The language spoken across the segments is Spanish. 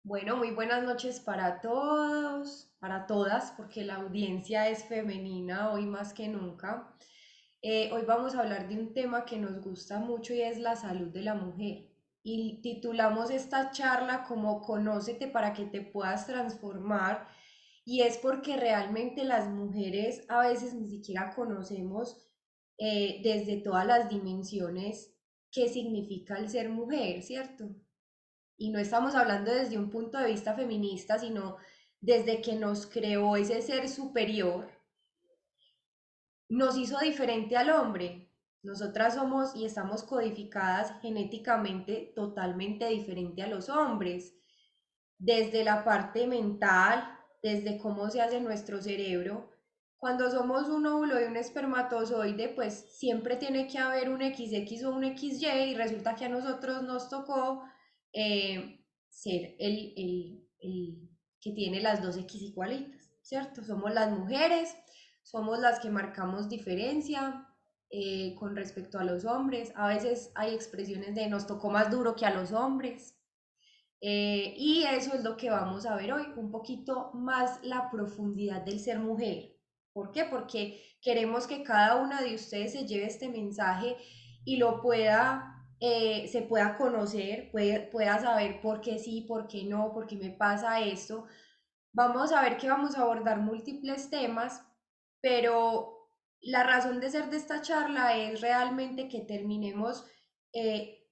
Bueno, muy buenas noches para todos, para todas, porque la audiencia es femenina hoy más que nunca. Hoy vamos a hablar de un tema que nos gusta mucho y es la salud de la mujer. Y titulamos esta charla como Conócete para que te puedas transformar. Y es porque realmente las mujeres a veces ni siquiera conocemos desde todas las dimensiones qué significa el ser mujer, ¿cierto? Y no estamos hablando desde un punto de vista feminista, sino desde que nos creó ese ser superior, nos hizo diferente al hombre. Nosotras somos y estamos codificadas genéticamente totalmente diferente a los hombres, desde la parte mental, desde cómo se hace nuestro cerebro. Cuando somos un óvulo y un espermatozoide, pues siempre tiene que haber un XX o un XY y resulta que a nosotros nos tocó ser el que tiene las dos X igualitas, ¿cierto? Somos las mujeres, somos las que marcamos diferencia con respecto a los hombres. A veces hay expresiones de nos tocó más duro que a los hombres. Y eso es lo que vamos a ver hoy, un poquito más la profundidad del ser mujer. ¿Por qué? Porque queremos que cada una de ustedes se lleve este mensaje y lo pueda, se pueda conocer, pueda saber por qué sí, por qué no, por qué me pasa esto. Vamos a ver que vamos a abordar múltiples temas, pero la razón de ser de esta charla es realmente que terminemos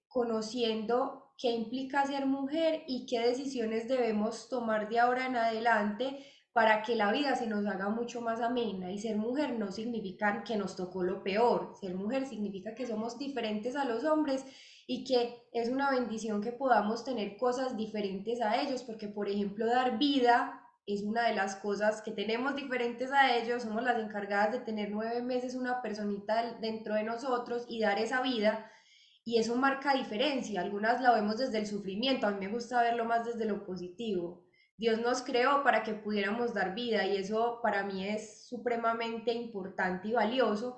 conociendo qué implica ser mujer y qué decisiones debemos tomar de ahora en adelante para que la vida se nos haga mucho más amena. Y ser mujer no significa que nos tocó lo peor, ser mujer significa que somos diferentes a los hombres y que es una bendición que podamos tener cosas diferentes a ellos, porque por ejemplo dar vida es una de las cosas que tenemos diferentes a ellos, somos las encargadas de tener 9 meses una personita dentro de nosotros y dar esa vida, y eso marca diferencia. Algunas la vemos desde el sufrimiento, a mí me gusta verlo más desde lo positivo. Dios nos creó para que pudiéramos dar vida y eso para mí es supremamente importante y valioso,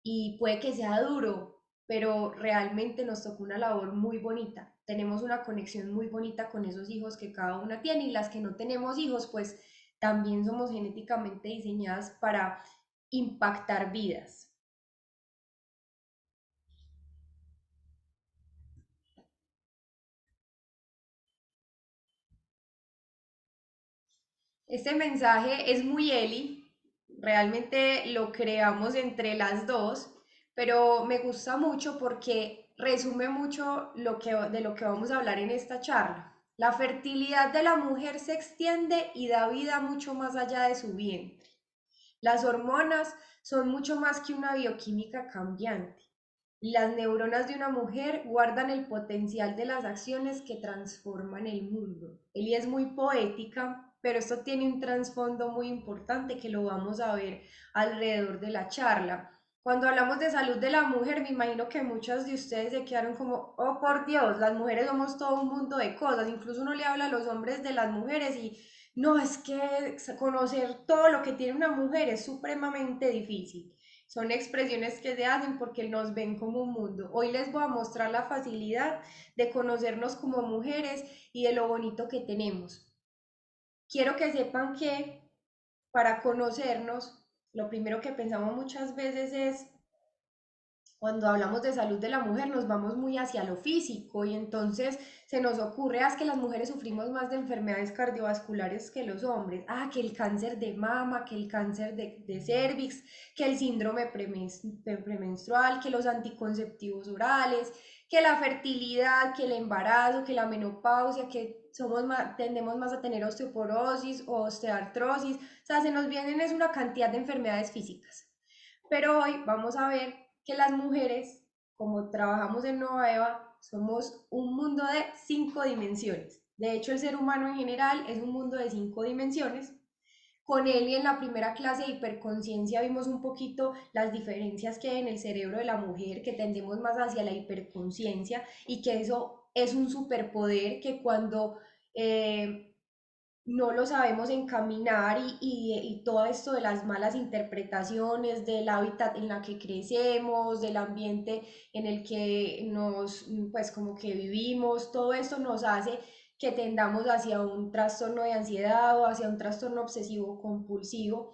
y puede que sea duro, pero realmente nos tocó una labor muy bonita. Tenemos una conexión muy bonita con esos hijos que cada una tiene, y las que no tenemos hijos, pues también somos genéticamente diseñadas para impactar vidas. Este mensaje es muy Eli, realmente lo creamos entre las dos, pero me gusta mucho porque resume mucho de lo que vamos a hablar en esta charla. La fertilidad de la mujer se extiende y da vida mucho más allá de su vientre. Las hormonas son mucho más que una bioquímica cambiante. Las neuronas de una mujer guardan el potencial de las acciones que transforman el mundo. Eli es muy poética, pero esto tiene un trasfondo muy importante que lo vamos a ver alrededor de la charla. Cuando hablamos de salud de la mujer, me imagino que muchas de ustedes se quedaron como, oh por Dios, las mujeres somos todo un mundo de cosas. Incluso uno le habla a los hombres de las mujeres y no, es que conocer todo lo que tiene una mujer es supremamente difícil. Son expresiones que se hacen porque nos ven como un mundo. Hoy les voy a mostrar la facilidad de conocernos como mujeres y de lo bonito que tenemos. Quiero que sepan que para conocernos, lo primero que pensamos muchas veces es, cuando hablamos de salud de la mujer, nos vamos muy hacia lo físico y entonces se nos ocurre que las mujeres sufrimos más de enfermedades cardiovasculares que los hombres. Que el cáncer de mama, que el cáncer de cervix, que el síndrome premenstrual, que los anticonceptivos orales, que la fertilidad, que el embarazo, que la menopausia, que tendemos más a tener osteoporosis o osteoartrosis. O sea, se nos vienen es una cantidad de enfermedades físicas. Pero hoy vamos a ver que las mujeres, como trabajamos en Nova Eva, somos un mundo de 5 dimensiones. De hecho, el ser humano en general es un mundo de 5 dimensiones. Con él y en la primera clase de hiperconciencia vimos un poquito las diferencias que hay en el cerebro de la mujer, que tendemos más hacia la hiperconciencia y que eso es un superpoder que cuando no lo sabemos encaminar y todo esto de las malas interpretaciones, del hábitat en la que crecemos, del ambiente en el que nos, pues como que vivimos, todo esto nos hace que tendamos hacia un trastorno de ansiedad o hacia un trastorno obsesivo compulsivo,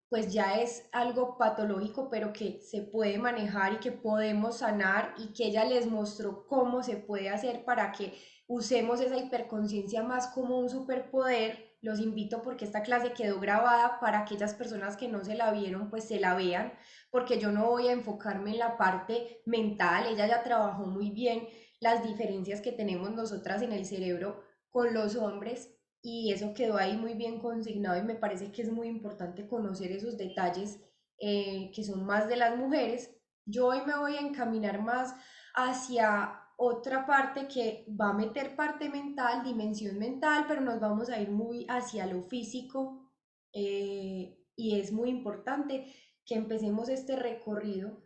pues ya es algo patológico, pero que se puede manejar y que podemos sanar y que ella les mostró cómo se puede hacer para que usemos esa hiperconciencia más como un superpoder. Los invito porque esta clase quedó grabada para aquellas personas que no se la vieron, pues se la vean, porque yo no voy a enfocarme en la parte mental, ella ya trabajó muy bien las diferencias que tenemos nosotras en el cerebro con los hombres y eso quedó ahí muy bien consignado y me parece que es muy importante conocer esos detalles que son más de las mujeres. Yo hoy me voy a encaminar más hacia otra parte que va a meter parte mental, dimensión mental, pero nos vamos a ir muy hacia lo físico y es muy importante que empecemos este recorrido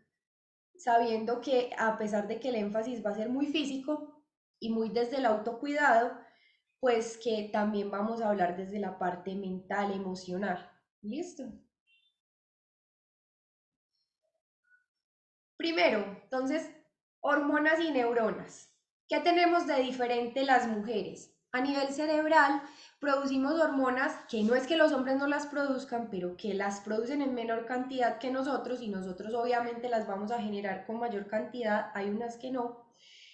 sabiendo que a pesar de que el énfasis va a ser muy físico y muy desde el autocuidado, pues que también vamos a hablar desde la parte mental, emocional. ¿Listo? Primero, entonces, hormonas y neuronas. ¿Qué tenemos de diferente las mujeres? A nivel cerebral, producimos hormonas que no es que los hombres no las produzcan, pero que las producen en menor cantidad que nosotros y nosotros obviamente las vamos a generar con mayor cantidad, hay unas que no.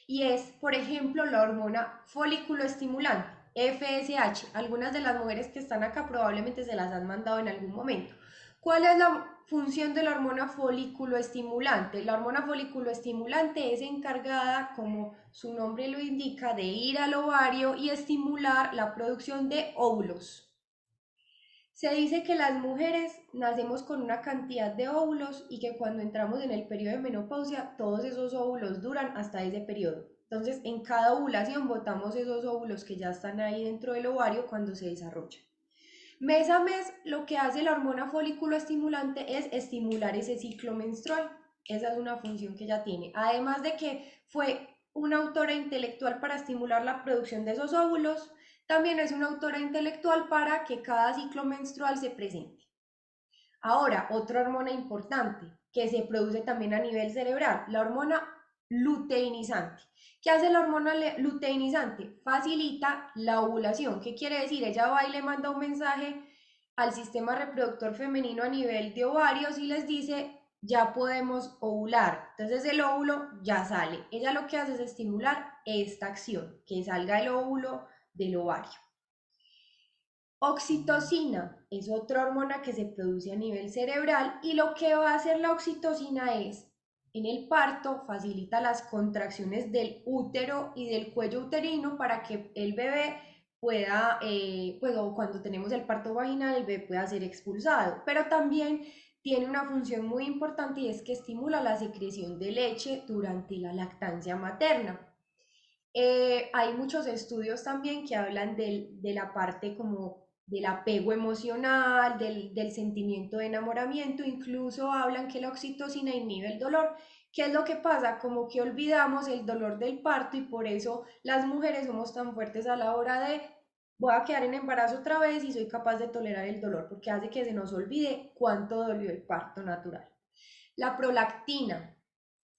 Y es, por ejemplo, la hormona folículo estimulante, FSH. Algunas de las mujeres que están acá probablemente se las han mandado en algún momento. ¿Cuál es la función de la hormona folículo estimulante? La hormona folículo estimulante es encargada, como su nombre lo indica, de ir al ovario y estimular la producción de óvulos. Se dice que las mujeres nacemos con una cantidad de óvulos y que cuando entramos en el periodo de menopausia, todos esos óvulos duran hasta ese periodo. Entonces, en cada ovulación botamos esos óvulos que ya están ahí dentro del ovario cuando se desarrollan. Mes a mes, lo que hace la hormona folículo estimulante es estimular ese ciclo menstrual. Esa es una función que ella tiene. Además de que fue una autora intelectual para estimular la producción de esos óvulos, también es una autora intelectual para que cada ciclo menstrual se presente. Ahora, otra hormona importante que se produce también a nivel cerebral, la hormona luteinizante. ¿Qué hace la hormona luteinizante? Facilita la ovulación. ¿Qué quiere decir? Ella va y le manda un mensaje al sistema reproductor femenino a nivel de ovarios y les dice, ya podemos ovular. Entonces el óvulo ya sale. Ella lo que hace es estimular esta acción, que salga el óvulo del ovario. Oxitocina es otra hormona que se produce a nivel cerebral y lo que va a hacer la oxitocina es, en el parto, facilita las contracciones del útero y del cuello uterino para que el bebé pueda, pues o cuando tenemos el parto vaginal, el bebé pueda ser expulsado, pero también tiene una función muy importante y es que estimula la secreción de leche durante la lactancia materna. Hay muchos estudios también que hablan de la parte como del apego emocional, del sentimiento de enamoramiento, incluso hablan que la oxitocina inhibe el dolor. ¿Qué es lo que pasa? Como que olvidamos el dolor del parto y por eso las mujeres somos tan fuertes a la hora de voy a quedar en embarazo otra vez y soy capaz de tolerar el dolor porque hace que se nos olvide cuánto dolió el parto natural. La prolactina.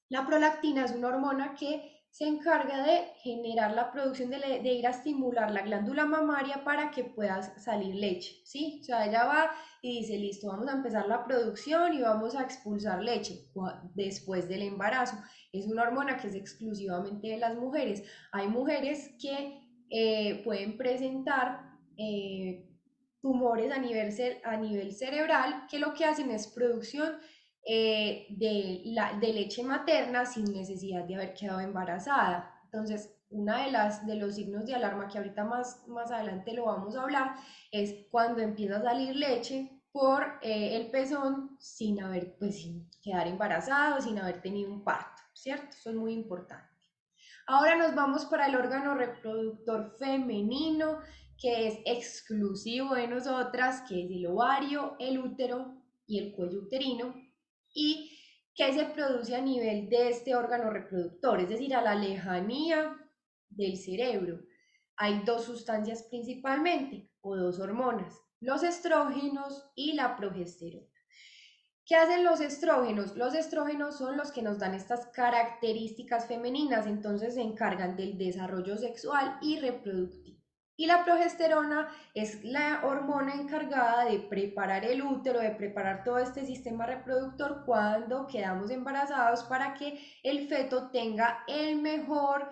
La prolactina es una hormona que se encarga de generar la producción de ir a estimular la glándula mamaria para que pueda salir leche, ¿sí? O sea, ella va y dice, listo, vamos a empezar la producción y vamos a expulsar leche después del embarazo. Es una hormona que es exclusivamente de las mujeres. Hay mujeres que pueden presentar tumores a nivel cerebral que lo que hacen es producción de leche materna sin necesidad de haber quedado embarazada. Entonces, una de los signos de alarma que ahorita más adelante lo vamos a hablar es cuando empieza a salir leche por el pezón sin haber, pues sin quedar embarazado, sin haber tenido un parto, ¿cierto? Eso es muy importante. Ahora nos vamos para el órgano reproductor femenino, que es exclusivo de nosotras, que es el ovario, el útero y el cuello uterino, y que se produce a nivel de este órgano reproductor, es decir, a la lejanía del cerebro. Hay dos sustancias principalmente, o dos hormonas, los estrógenos y la progesterona. ¿Qué hacen los estrógenos? Los estrógenos son los que nos dan estas características femeninas, entonces se encargan del desarrollo sexual y reproductivo. Y la progesterona es la hormona encargada de preparar el útero, de preparar todo este sistema reproductor cuando quedamos embarazados para que el feto tenga el mejor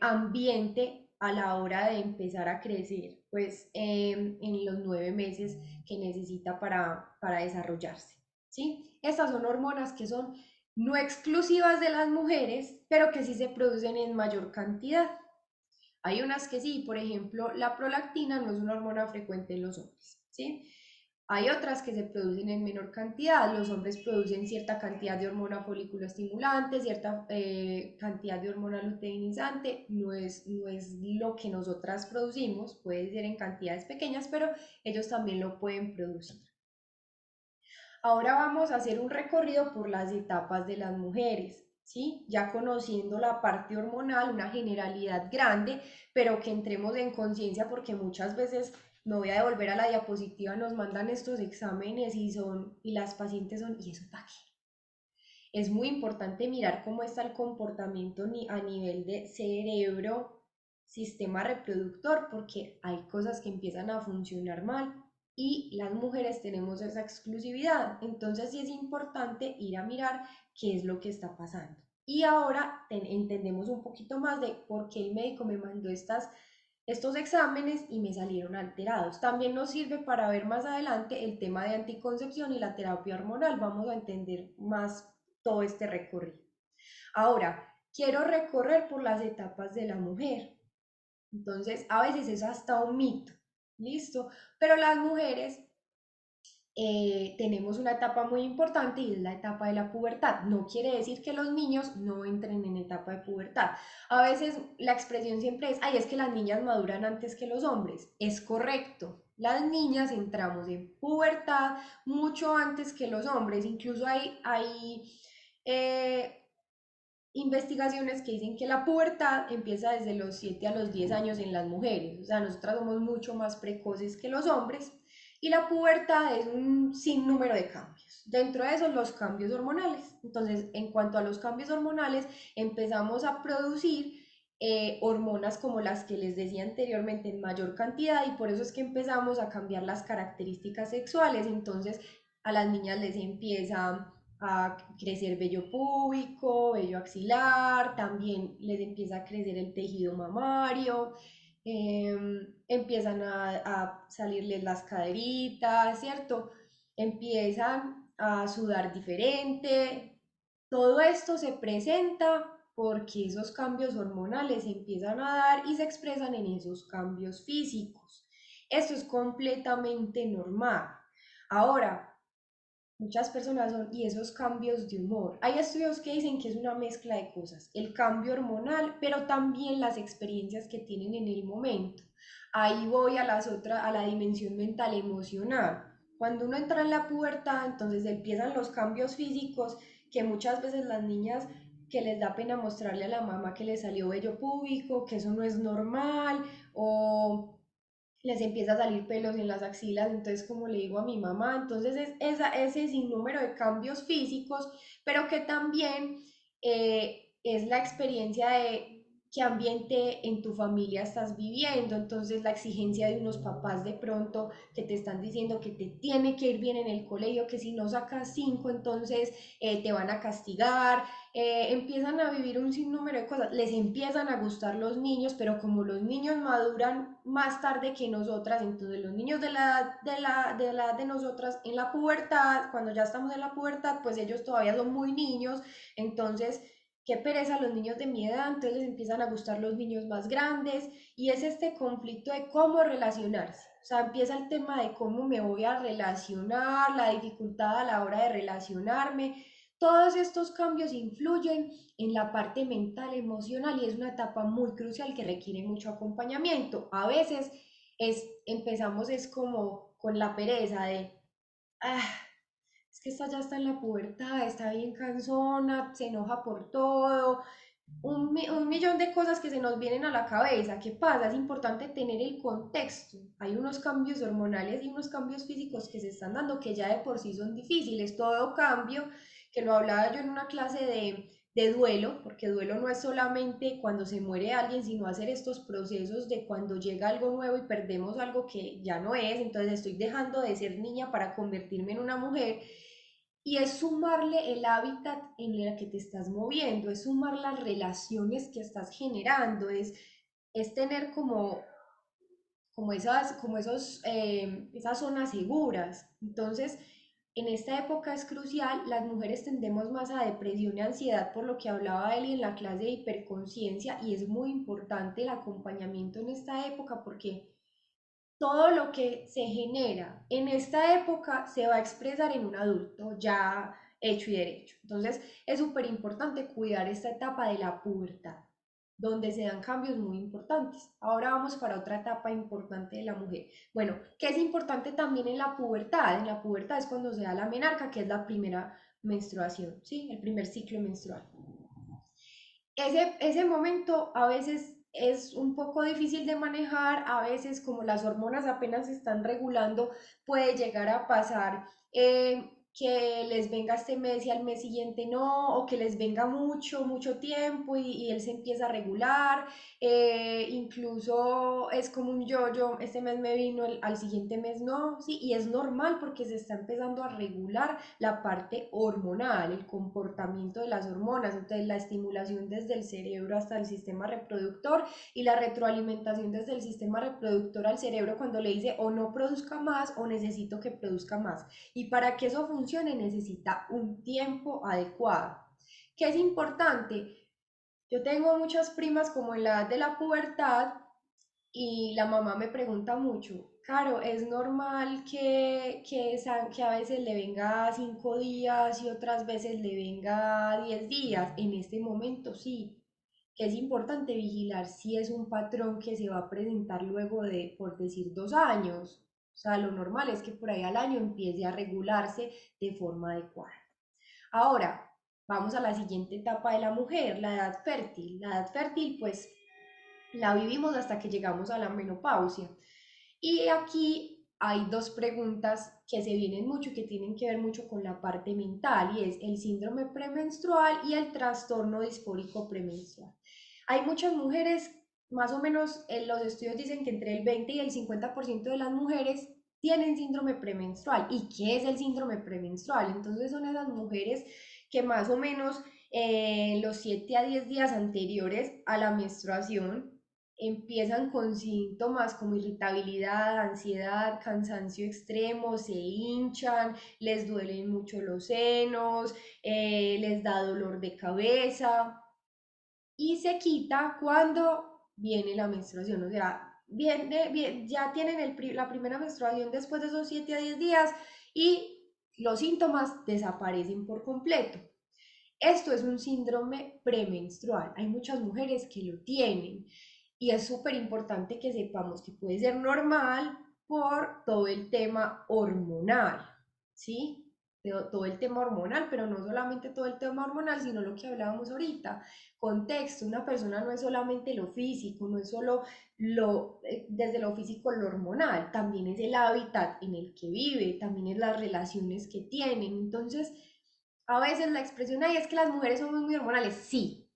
ambiente a la hora de empezar a crecer, pues en los 9 meses que necesita para desarrollarse. ¿Sí? Estas son hormonas que son no exclusivas de las mujeres, pero que sí se producen en mayor cantidad. Hay unas que sí, por ejemplo, la prolactina no es una hormona frecuente en los hombres, ¿sí? Hay otras que se producen en menor cantidad. Los hombres producen cierta cantidad de hormona folículo estimulante, cierta cantidad de hormona luteinizante. No es lo que nosotras producimos, puede ser en cantidades pequeñas, pero ellos también lo pueden producir. Ahora vamos a hacer un recorrido por las etapas de las mujeres, ¿sí? Ya conociendo la parte hormonal, una generalidad grande, pero que entremos en conciencia porque muchas veces me voy a devolver a la diapositiva, nos mandan estos exámenes y las pacientes son, ¿y eso para qué? Es muy importante mirar cómo está el comportamiento a nivel de cerebro, sistema reproductor, porque hay cosas que empiezan a funcionar mal y las mujeres tenemos esa exclusividad. Entonces sí es importante ir a mirar qué es lo que está pasando. Y ahora entendemos un poquito más de por qué el médico me mandó estos exámenes y me salieron alterados. También nos sirve para ver más adelante el tema de anticoncepción y la terapia hormonal. Vamos a entender más todo este recorrido. Ahora, quiero recorrer por las etapas de la mujer. Entonces, a veces es hasta un mito, ¿listo? Pero las mujeres tenemos una etapa muy importante y es la etapa de la pubertad. No quiere decir que los niños no entren en etapa de pubertad. A veces la expresión siempre es, ay, es que las niñas maduran antes que los hombres. Es correcto. Las niñas entramos en pubertad mucho antes que los hombres. Incluso hay investigaciones que dicen que la pubertad empieza desde los 7 a los 10 años en las mujeres, o sea, nosotras somos mucho más precoces que los hombres y la pubertad es un sinnúmero de cambios. Dentro de eso, los cambios hormonales. Entonces, en cuanto a los cambios hormonales, empezamos a producir hormonas como las que les decía anteriormente en mayor cantidad y por eso es que empezamos a cambiar las características sexuales. Entonces, a las niñas les empieza a crecer vello púbico, vello axilar, también les empieza a crecer el tejido mamario, empiezan a salirles las caderitas, ¿cierto? Empiezan a sudar diferente. Todo esto se presenta porque esos cambios hormonales se empiezan a dar y se expresan en esos cambios físicos. Esto es completamente normal. Ahora, muchas personas son, y esos cambios de humor. Hay estudios que dicen que es una mezcla de cosas, el cambio hormonal, pero también las experiencias que tienen en el momento. Ahí voy a la dimensión mental emocional. Cuando uno entra en la pubertad, entonces empiezan los cambios físicos que muchas veces las niñas que les da pena mostrarle a la mamá que le salió vello púbico, que eso no es normal, o les empieza a salir pelos en las axilas, entonces como le digo a mi mamá, entonces es ese sinnúmero de cambios físicos, pero que también es la experiencia de qué ambiente en tu familia estás viviendo, entonces la exigencia de unos papás de pronto que te están diciendo que te tiene que ir bien en el colegio, que si no sacas 5 entonces te van a castigar, empiezan a vivir un sinnúmero de cosas, les empiezan a gustar los niños, pero como los niños maduran más tarde que nosotras, entonces los niños de nosotras en la pubertad, cuando ya estamos en la pubertad, pues ellos todavía son muy niños, entonces qué pereza los niños de mi edad, entonces les empiezan a gustar los niños más grandes y es este conflicto de cómo relacionarse. O sea, empieza el tema de cómo me voy a relacionar, la dificultad a la hora de relacionarme, todos estos cambios influyen en la parte mental, emocional y es una etapa muy crucial que requiere mucho acompañamiento. A veces empezamos es como con la pereza de, ah, es que esta ya está en la pubertad, está bien cansona, se enoja por todo, Un millón de cosas que se nos vienen a la cabeza. ¿Qué pasa? Es importante tener el contexto. Hay unos cambios hormonales y unos cambios físicos que se están dando que ya de por sí son difíciles. Todo cambio, que lo hablaba yo en una clase de duelo, porque duelo no es solamente cuando se muere alguien, sino hacer estos procesos de cuando llega algo nuevo y perdemos algo que ya no es, entonces estoy dejando de ser niña para convertirme en una mujer, y es sumarle el hábitat en el que te estás moviendo, es sumar las relaciones que estás generando, es tener esas zonas seguras. Entonces, en esta época es crucial, las mujeres tendemos más a depresión y ansiedad, por lo que hablaba él en la clase de hiperconciencia, y es muy importante el acompañamiento en esta época porque todo lo que se genera en esta época se va a expresar en un adulto ya hecho y derecho. Entonces es súper importante cuidar esta etapa de la pubertad, donde se dan cambios muy importantes. Ahora vamos para otra etapa importante de la mujer. Bueno, ¿qué es importante también en la pubertad? En la pubertad es cuando se da la menarca, que es la primera menstruación, ¿sí? El primer ciclo menstrual. Ese momento a veces es un poco difícil de manejar, a veces como las hormonas apenas se están regulando, puede llegar a pasar que les venga este mes y al mes siguiente no, o que les venga mucho, mucho tiempo y él se empieza a regular, incluso es como un yo-yo, este mes me vino, al siguiente mes no, sí, y es normal porque se está empezando a regular la parte hormonal, el comportamiento de las hormonas, entonces la estimulación desde el cerebro hasta el sistema reproductor y la retroalimentación desde el sistema reproductor al cerebro cuando le dice o no produzca más o necesito que produzca más. Y para que eso funcione necesita un tiempo adecuado. ¿Qué es importante? Yo tengo muchas primas como en la edad de la pubertad y la mamá me pregunta mucho, Caro, ¿es normal que a veces le venga 5 días y otras veces le venga 10 días? En este momento sí, que es importante vigilar si es un patrón que se va a presentar luego de, por decir, 2 años. O sea, lo normal es que por ahí al año empiece a regularse de forma adecuada. Ahora, vamos a la siguiente etapa de la mujer, la edad fértil. La edad fértil, pues la vivimos hasta que llegamos a la menopausia. Y aquí hay dos preguntas que se vienen mucho y que tienen que ver mucho con la parte mental, y es el síndrome premenstrual y el trastorno disfórico premenstrual. Hay muchas mujeres, más o menos los estudios dicen que entre el 20 y el 50% de las mujeres tienen síndrome premenstrual. ¿Y qué es el síndrome premenstrual? Entonces son esas mujeres que más o menos los 7 a 10 días anteriores a la menstruación empiezan con síntomas como irritabilidad, ansiedad, cansancio extremo, se hinchan, les duelen mucho los senos, les da dolor de cabeza y se quita cuando viene la menstruación. O sea, ya tienen la primera menstruación después de esos 7 a 10 días y los síntomas desaparecen por completo. Esto es un síndrome premenstrual. Hay muchas mujeres que lo tienen y es súper importante que sepamos que puede ser normal por todo el tema hormonal, ¿sí? Todo el tema hormonal, pero no solamente todo el tema hormonal, sino lo que hablábamos ahorita. Contexto, una persona no es solamente lo físico, no es solo desde lo físico lo hormonal, también es el hábitat en el que vive, también es las relaciones que tienen. Entonces, a veces la expresión ahí es que las mujeres somos muy hormonales. Sí,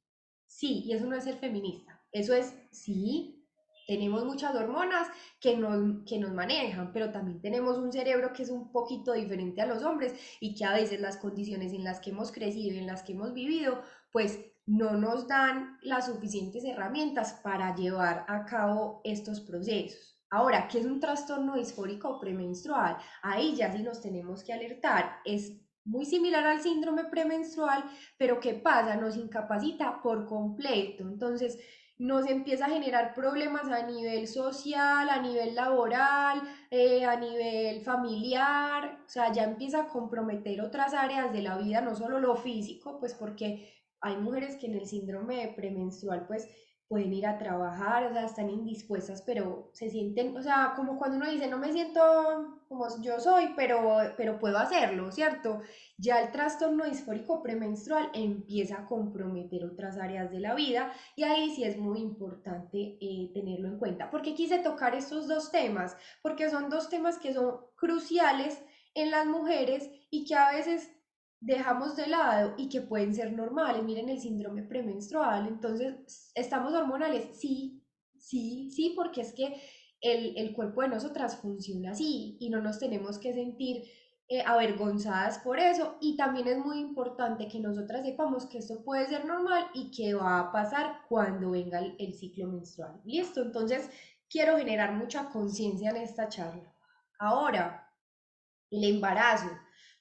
sí, y eso no es ser feminista. Eso es, sí, tenemos muchas hormonas que nos manejan, pero también tenemos un cerebro que es un poquito diferente a los hombres y que a veces las condiciones en las que hemos crecido y en las que hemos vivido, pues no nos dan las suficientes herramientas para llevar a cabo estos procesos. Ahora, ¿qué es un trastorno disfórico premenstrual? Ahí ya sí nos tenemos que alertar. Es muy similar al síndrome premenstrual, pero ¿qué pasa? Nos incapacita por completo. Entonces, nos empieza a generar problemas a nivel social, a nivel laboral, a nivel familiar, o sea, ya empieza a comprometer otras áreas de la vida, no solo lo físico, pues porque hay mujeres que en el síndrome premenstrual, pues pueden ir a trabajar, o sea, están indispuestas, pero se sienten, o sea, como cuando uno dice, no me siento como yo soy, pero puedo hacerlo, ¿cierto? Ya el trastorno disfórico premenstrual empieza a comprometer otras áreas de la vida y ahí sí es muy importante tenerlo en cuenta. ¿Porque quise tocar estos dos temas? Porque son dos temas que son cruciales en las mujeres y que a veces dejamos de lado y que pueden ser normales. Miren el síndrome premenstrual. Entonces, ¿estamos hormonales? Sí, sí, sí, porque es que el cuerpo de nosotras funciona así y no nos tenemos que sentir avergonzadas por eso. Y también es muy importante que nosotras sepamos que esto puede ser normal y que va a pasar cuando venga el ciclo menstrual. ¿Listo? Entonces, quiero generar mucha conciencia en esta charla. Ahora, el embarazo.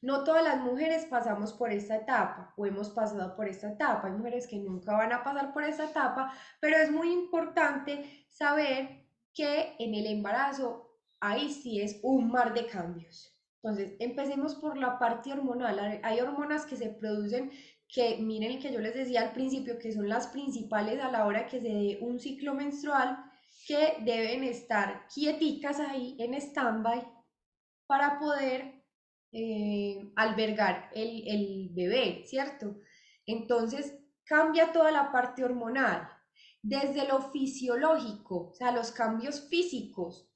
No todas las mujeres pasamos por esta etapa o hemos pasado por esta etapa. Hay mujeres que nunca van a pasar por esta etapa, pero es muy importante saber que en el embarazo ahí sí es un mar de cambios. Entonces, empecemos por la parte hormonal. Hay hormonas que se producen que, miren que yo les decía al principio, que son las principales a la hora que se dé un ciclo menstrual, que deben estar quieticas ahí en stand-by para poder albergar el bebé, ¿cierto? Entonces cambia toda la parte hormonal, desde lo fisiológico, o sea, los cambios físicos.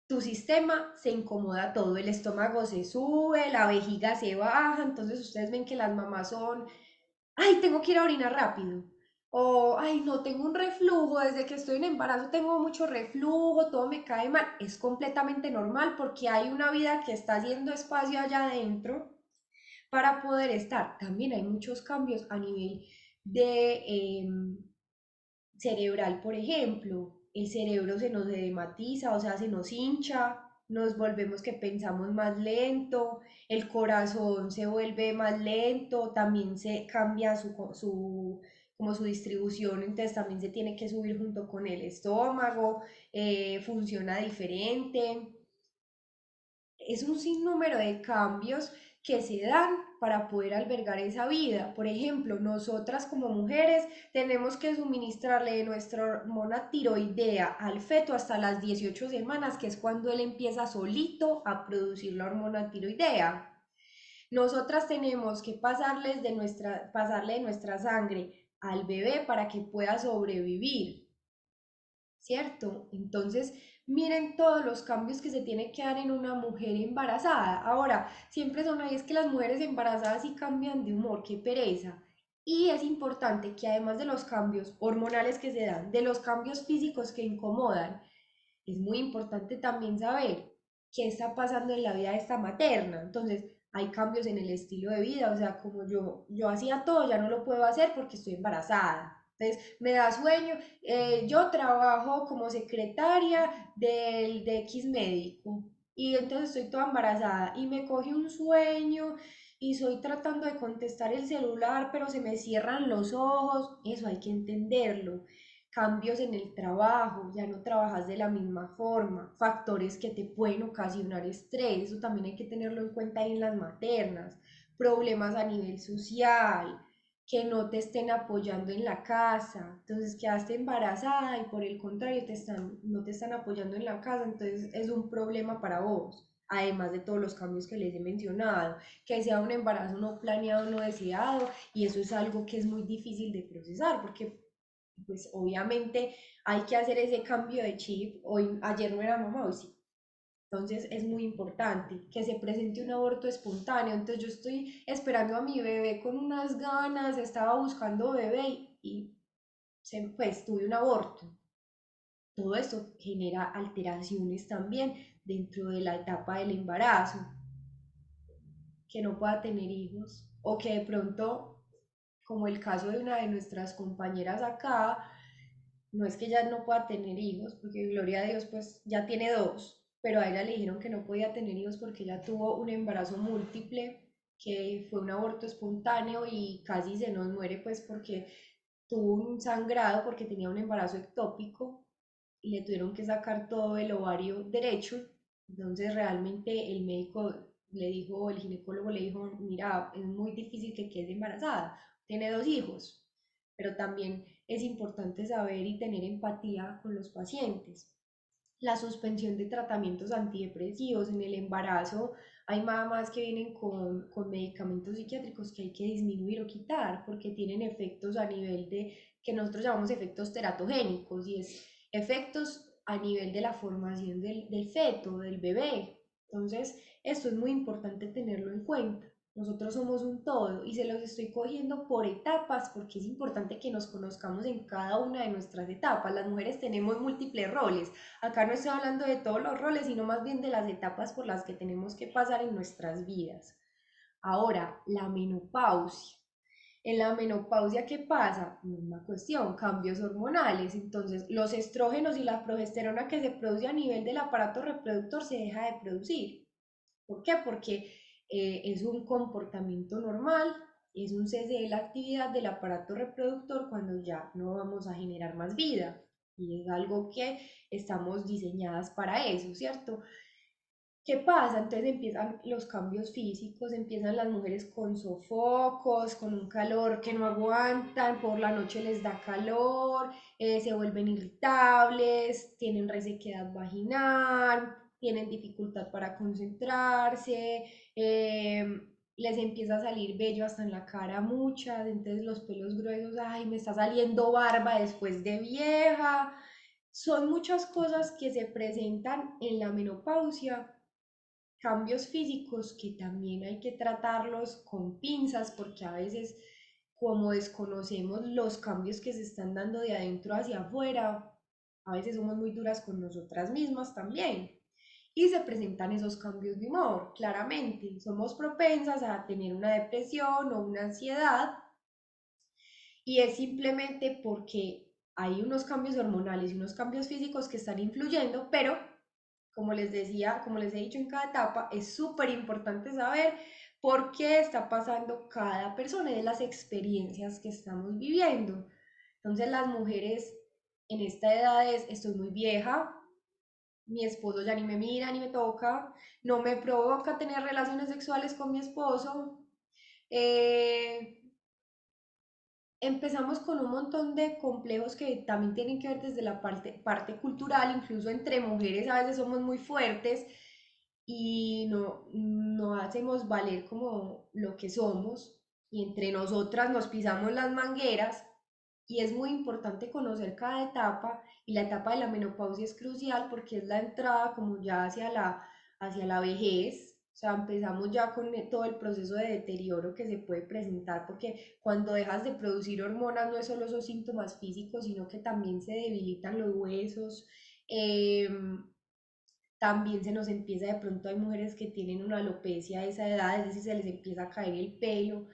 Tu sistema se incomoda todo, el estómago se sube, la vejiga se baja, entonces ustedes ven que las mamás son ay, tengo que ir a orinar rápido. O, ay, no, tengo un reflujo, desde que estoy en embarazo tengo mucho reflujo, todo me cae mal. Es completamente normal porque hay una vida que está haciendo espacio allá adentro para poder estar. También hay muchos cambios a nivel de cerebral, por ejemplo. El cerebro se nos edematiza, o sea, se nos hincha, nos volvemos que pensamos más lento, el corazón se vuelve más lento, también se cambia como su distribución, entonces también se tiene que subir junto con el estómago, funciona diferente. Es un sinnúmero de cambios que se dan para poder albergar esa vida. Por ejemplo, nosotras como mujeres tenemos que suministrarle nuestra hormona tiroidea al feto hasta las 18 semanas, que es cuando él empieza solito a producir la hormona tiroidea. Nosotras tenemos que pasarle de nuestra sangre al bebé para que pueda sobrevivir. ¿Cierto? Entonces, miren todos los cambios que se tiene que dar en una mujer embarazada. Ahora, siempre son ahí, es que las mujeres embarazadas sí cambian de humor, qué pereza. Y es importante que además de los cambios hormonales que se dan, de los cambios físicos que incomodan, es muy importante también saber qué está pasando en la vida de esta materna. Entonces, hay cambios en el estilo de vida, o sea, como yo hacía todo, ya no lo puedo hacer porque estoy embarazada. Entonces, me da sueño. Yo trabajo como secretaria de X médico y entonces estoy toda embarazada y me coge un sueño y estoy tratando de contestar el celular, pero se me cierran los ojos. Eso hay que entenderlo. Cambios en el trabajo, ya no trabajas de la misma forma, factores que te pueden ocasionar estrés, eso también hay que tenerlo en cuenta ahí en las maternas, problemas a nivel social, que no te estén apoyando en la casa, entonces quedaste embarazada y por el contrario no te están apoyando en la casa, entonces es un problema para vos. Además de todos los cambios que les he mencionado, que sea un embarazo no planeado, no deseado, y eso es algo que es muy difícil de procesar, porque pues obviamente hay que hacer ese cambio de chip. Hoy, ayer no era mamá, hoy sí. Entonces es muy importante que se presente un aborto espontáneo. Entonces yo estoy esperando a mi bebé con unas ganas, estaba buscando bebé pues tuve un aborto. Todo esto genera alteraciones también dentro de la etapa del embarazo, que no pueda tener hijos o que de pronto, como el caso de una de nuestras compañeras acá, no es que ella no pueda tener hijos, porque gloria a Dios, pues ya tiene dos, pero a ella le dijeron que no podía tener hijos porque ella tuvo un embarazo múltiple, que fue un aborto espontáneo y casi se nos muere, pues porque tuvo un sangrado porque tenía un embarazo ectópico y le tuvieron que sacar todo el ovario derecho. Entonces realmente el médico le dijo, el ginecólogo le dijo, mira, es muy difícil que quede embarazada, tiene dos hijos. pero también es importante saber y tener empatía con los pacientes. La suspensión de tratamientos antidepresivos en el embarazo, hay mamás que vienen con medicamentos psiquiátricos que hay que disminuir o quitar porque tienen efectos a nivel de, que nosotros llamamos efectos teratogénicos, y es efectos a nivel de la formación del feto, del bebé. Entonces, esto es muy importante tenerlo en cuenta. Nosotros somos un todo y se los estoy cogiendo por etapas porque es importante que nos conozcamos en cada una de nuestras etapas. Las mujeres tenemos múltiples roles. Acá no estoy hablando de todos los roles, sino más bien de las etapas por las que tenemos que pasar en nuestras vidas. Ahora, la menopausia. En la menopausia, ¿qué pasa? Una cuestión, cambios hormonales. Entonces, los estrógenos y la progesterona que se produce a nivel del aparato reproductor se deja de producir. ¿Por qué? Porque es un comportamiento normal, es un cese de la actividad del aparato reproductor cuando ya no vamos a generar más vida. Y es algo que estamos diseñadas para eso, ¿cierto? ¿Qué pasa? Entonces empiezan los cambios físicos, empiezan las mujeres con sofocos, con un calor que no aguantan, por la noche les da calor, se vuelven irritables, tienen resequedad vaginal, tienen dificultad para concentrarse, les empieza a salir vello hasta en la cara a muchas, entonces los pelos gruesos, ay, me está saliendo barba después de vieja. Son muchas cosas que se presentan en la menopausia, cambios físicos que también hay que tratarlos con pinzas porque a veces como desconocemos los cambios que se están dando de adentro hacia afuera, a veces somos muy duras con nosotras mismas también. Y se presentan esos cambios de humor, claramente. Somos propensas a tener una depresión o una ansiedad y es simplemente porque hay unos cambios hormonales y unos cambios físicos que están influyendo, pero como les decía, como les he dicho en cada etapa, es súper importante saber por qué está pasando cada persona y de las experiencias que estamos viviendo. Entonces las mujeres en esta edad es, estoy muy vieja, mi esposo ya ni me mira ni me toca, no me provoca tener relaciones sexuales con mi esposo, eh, empezamos con un montón de complejos que también tienen que ver desde la parte cultural, incluso entre mujeres a veces somos muy fuertes y no hacemos valer como lo que somos y entre nosotras nos pisamos las mangueras y es muy importante conocer cada etapa y la etapa de la menopausia es crucial porque es la entrada como ya hacia la vejez. O sea, empezamos ya con todo el proceso de deterioro que se puede presentar, porque cuando dejas de producir hormonas no es solo esos síntomas físicos, sino que también se debilitan los huesos, eh, también se nos empieza, de pronto hay mujeres que tienen una alopecia a esa edad, es decir, se les empieza a caer el pelo.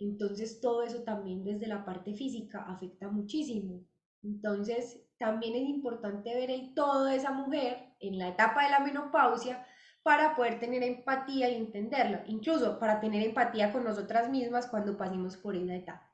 Entonces todo eso también desde la parte física afecta muchísimo. Entonces también es importante ver el todo de esa mujer en la etapa de la menopausia para poder tener empatía y entenderla, incluso para tener empatía con nosotras mismas cuando pasemos por esa etapa.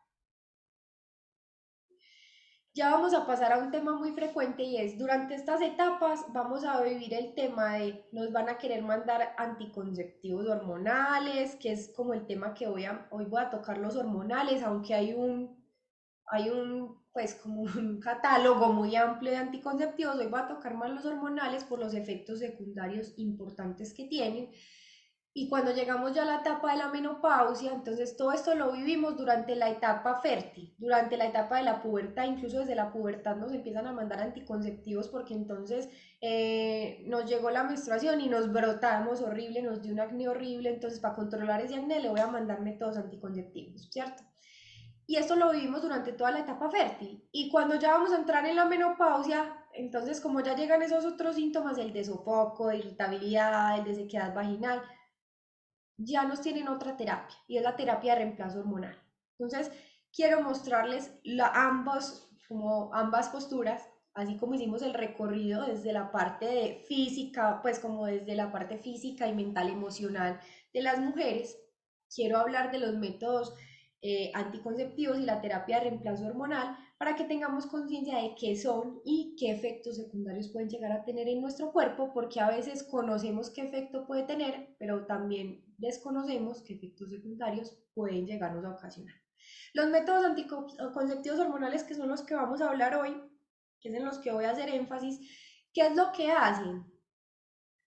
Ya vamos a pasar a un tema muy frecuente y es, durante estas etapas vamos a vivir el tema de, nos van a querer mandar anticonceptivos hormonales, que es como el tema que hoy voy a tocar los hormonales, aunque hay un, pues como un catálogo muy amplio de anticonceptivos, hoy voy a tocar más los hormonales por los efectos secundarios importantes que tienen. Y cuando llegamos ya a la etapa de la menopausia, entonces todo esto lo vivimos durante la etapa fértil, durante la etapa de la pubertad, incluso desde la pubertad nos empiezan a mandar anticonceptivos porque entonces nos llegó la menstruación y nos brotamos horrible, nos dio un acné horrible, entonces para controlar ese acné le voy a mandar métodos anticonceptivos, ¿cierto? Y esto lo vivimos durante toda la etapa fértil. Y cuando ya vamos a entrar en la menopausia, entonces como ya llegan esos otros síntomas, el de sofoco, de irritabilidad, el de sequedad vaginal, ya nos tienen otra terapia y es la terapia de reemplazo hormonal. Entonces, quiero mostrarles ambas posturas, así como hicimos el recorrido desde la parte de física, pues como desde la parte física y mental emocional de las mujeres. Quiero hablar de los métodos anticonceptivos y la terapia de reemplazo hormonal para que tengamos conciencia de qué son y qué efectos secundarios pueden llegar a tener en nuestro cuerpo, porque a veces conocemos qué efecto puede tener, pero también desconocemos qué efectos secundarios pueden llegarnos a ocasionar. Los métodos anticonceptivos hormonales, que son los que vamos a hablar hoy, que es en los que voy a hacer énfasis, ¿qué es lo que hacen?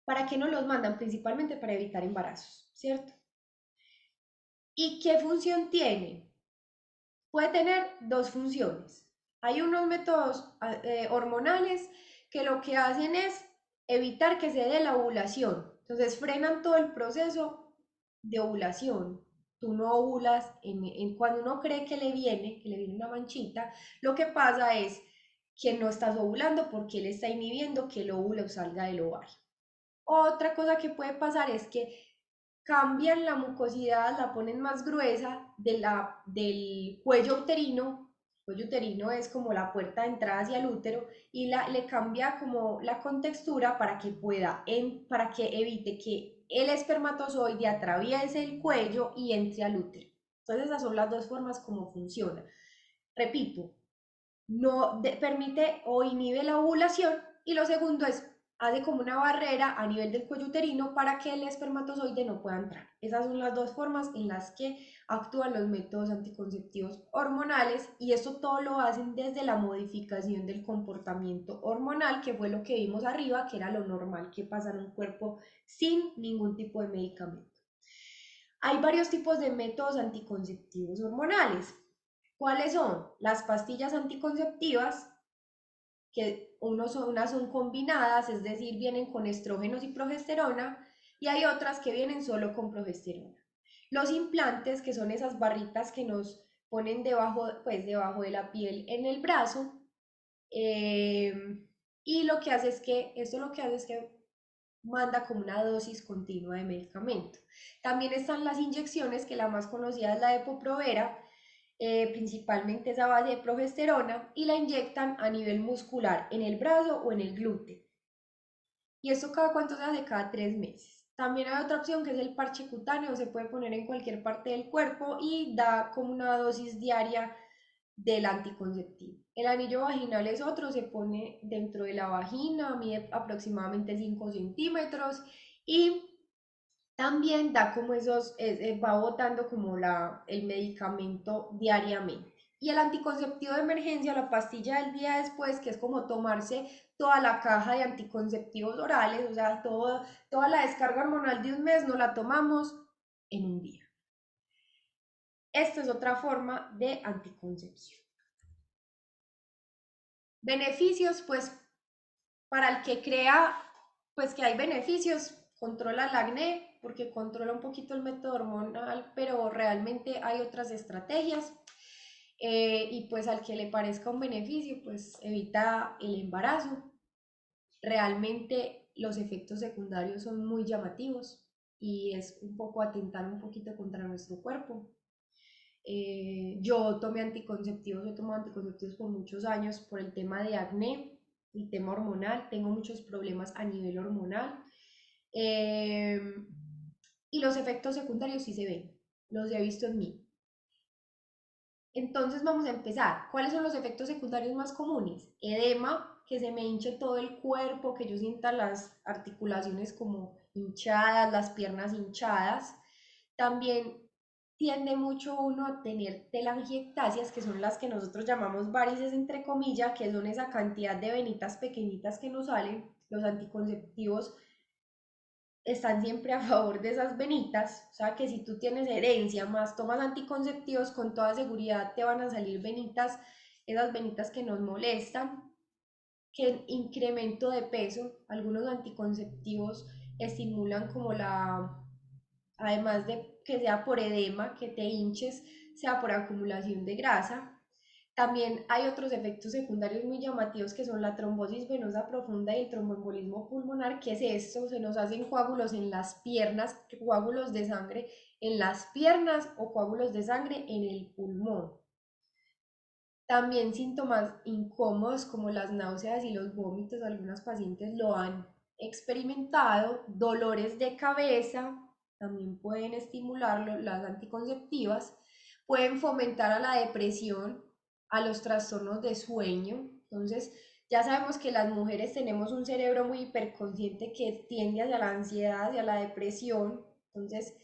¿Para qué nos los mandan? Principalmente para evitar embarazos, ¿cierto? ¿Y qué función tiene? Puede tener dos funciones. Hay unos métodos hormonales que lo que hacen es evitar que se dé la ovulación. Entonces frenan todo el proceso de ovulación. Tú no ovulas, cuando uno cree que le viene una manchita, lo que pasa es que no estás ovulando porque él está inhibiendo que el óvulo salga del ovario. Otra cosa que puede pasar es que cambian la mucosidad, la ponen más gruesa del cuello uterino. El cuello uterino es como la puerta de entrada hacia el útero y le cambia como la contextura para que para que evite que el espermatozoide atraviese el cuello y entre al útero. Entonces esas son las dos formas como funciona. Repito, no permite o inhibe la ovulación y lo segundo es hace como una barrera a nivel del cuello uterino para que el espermatozoide no pueda entrar. Esas son las dos formas en las que actúan los métodos anticonceptivos hormonales y esto todo lo hacen desde la modificación del comportamiento hormonal, que fue lo que vimos arriba, que era lo normal que pasa en un cuerpo sin ningún tipo de medicamento. Hay varios tipos de métodos anticonceptivos hormonales. ¿Cuáles son? Las pastillas anticonceptivas, que unas son combinadas, es decir, vienen con estrógenos y progesterona, y hay otras que vienen solo con progesterona. Los implantes, que son esas barritas que nos ponen debajo de la piel en el brazo, eh, y lo que hace es que, esto lo que hace es que manda como una dosis continua de medicamento. También están las inyecciones, que la más conocida es la de Epoprovera, principalmente es a base de progesterona, y la inyectan a nivel muscular en el brazo o en el glúteo. Y esto cada cuánto se hace, cada 3 meses. También hay otra opción que es el parche cutáneo, se puede poner en cualquier parte del cuerpo y da como una dosis diaria del anticonceptivo. El anillo vaginal es otro, se pone dentro de la vagina, mide aproximadamente 5 centímetros y también da como va botando como el medicamento diariamente. Y el anticonceptivo de emergencia, la pastilla del día después, que es como tomarse toda la caja de anticonceptivos orales, o sea, toda la descarga hormonal de un mes, no la tomamos en un día. Esta es otra forma de anticoncepción. Beneficios, pues para el que crea pues que hay beneficios, controla el acné porque controla un poquito el método hormonal, pero realmente hay otras estrategias. Y pues al que le parezca un beneficio, pues evita el embarazo. Realmente los efectos secundarios son muy llamativos y es un poco atentar un poquito contra nuestro cuerpo. Yo tomé anticonceptivos, he tomado anticonceptivos por muchos años por el tema de acné, el tema hormonal, tengo muchos problemas a nivel hormonal eh, y los efectos secundarios sí se ven, los he visto en mí. Entonces vamos a empezar. ¿Cuáles son los efectos secundarios más comunes? Edema, que se me hinche todo el cuerpo, que yo sienta las articulaciones como hinchadas, las piernas hinchadas. También tiende mucho uno a tener telangiectasias, que son las que nosotros llamamos varices entre comillas, que son esa cantidad de venitas pequeñitas que nos salen. Los anticonceptivos están siempre a favor de esas venitas, o sea que si tú tienes herencia más tomas anticonceptivos, con toda seguridad te van a salir venitas, esas venitas que nos molestan, que incremento de peso, algunos anticonceptivos estimulan como además de que sea por edema, que te hinches, sea por acumulación de grasa. También hay otros efectos secundarios muy llamativos que son la trombosis venosa profunda y el tromboembolismo pulmonar. ¿Qué es esto? Se nos hacen coágulos en las piernas, coágulos de sangre en las piernas o coágulos de sangre en el pulmón. También síntomas incómodos como las náuseas y los vómitos, algunas pacientes lo han experimentado, dolores de cabeza, también pueden estimularlo, las anticonceptivas, pueden fomentar a la depresión, a los trastornos de sueño. Entonces, ya sabemos que las mujeres tenemos un cerebro muy hiperconsciente que tiende hacia la ansiedad y a la depresión. Entonces,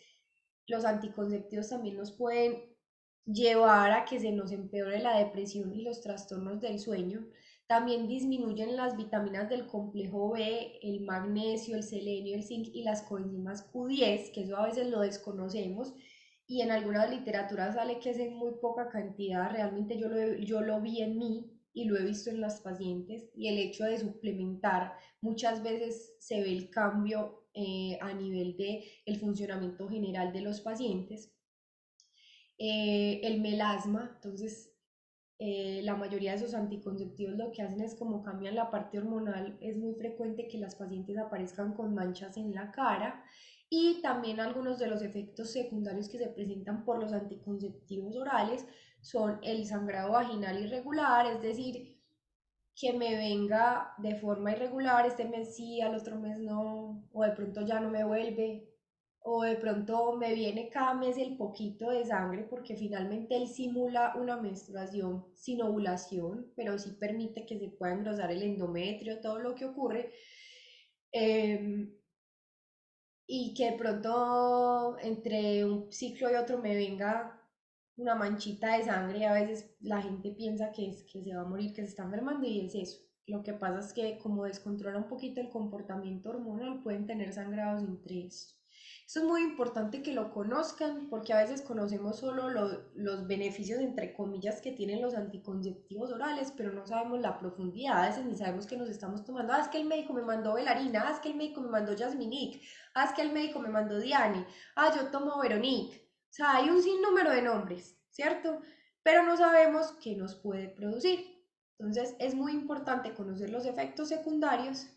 los anticonceptivos también nos pueden llevar a que se nos empeore la depresión y los trastornos del sueño. También disminuyen las vitaminas del complejo B, el magnesio, el selenio, el zinc y las coenzimas Q10, que eso a veces lo desconocemos y en algunas literaturas sale que es en muy poca cantidad. Realmente yo lo vi en mí y lo he visto en las pacientes, y el hecho de suplementar muchas veces se ve el cambio a nivel de el funcionamiento general de los pacientes. El melasma, entonces la mayoría de esos anticonceptivos lo que hacen es como cambian la parte hormonal, es muy frecuente que las pacientes aparezcan con manchas en la cara, y también algunos de los efectos secundarios que se presentan por los anticonceptivos orales son el sangrado vaginal irregular, es decir, que me venga de forma irregular, este mes sí, al otro mes no, o de pronto ya no me vuelve, o de pronto me viene cada mes el poquito de sangre, porque finalmente él simula una menstruación sin ovulación, pero sí permite que se pueda engrosar el endometrio, todo lo que ocurre. Eh, y que de pronto entre un ciclo y otro me venga una manchita de sangre, y a veces la gente piensa que se va a morir, que se está enfermando, y es eso. Lo que pasa es que como descontrola un poquito el comportamiento hormonal, pueden tener sangrados entre esto. Esto es muy importante que lo conozcan, porque a veces conocemos solo los beneficios, entre comillas, que tienen los anticonceptivos orales, pero no sabemos la profundidad, a veces ni sabemos que nos estamos tomando. Ah, es que el médico me mandó Belarina, ah, es que el médico me mandó Jasminic, ah, es que el médico me mandó Diane, ah, yo tomo Veronique. O sea, hay un sinnúmero de nombres, ¿cierto? Pero no sabemos qué nos puede producir. Entonces, es muy importante conocer los efectos secundarios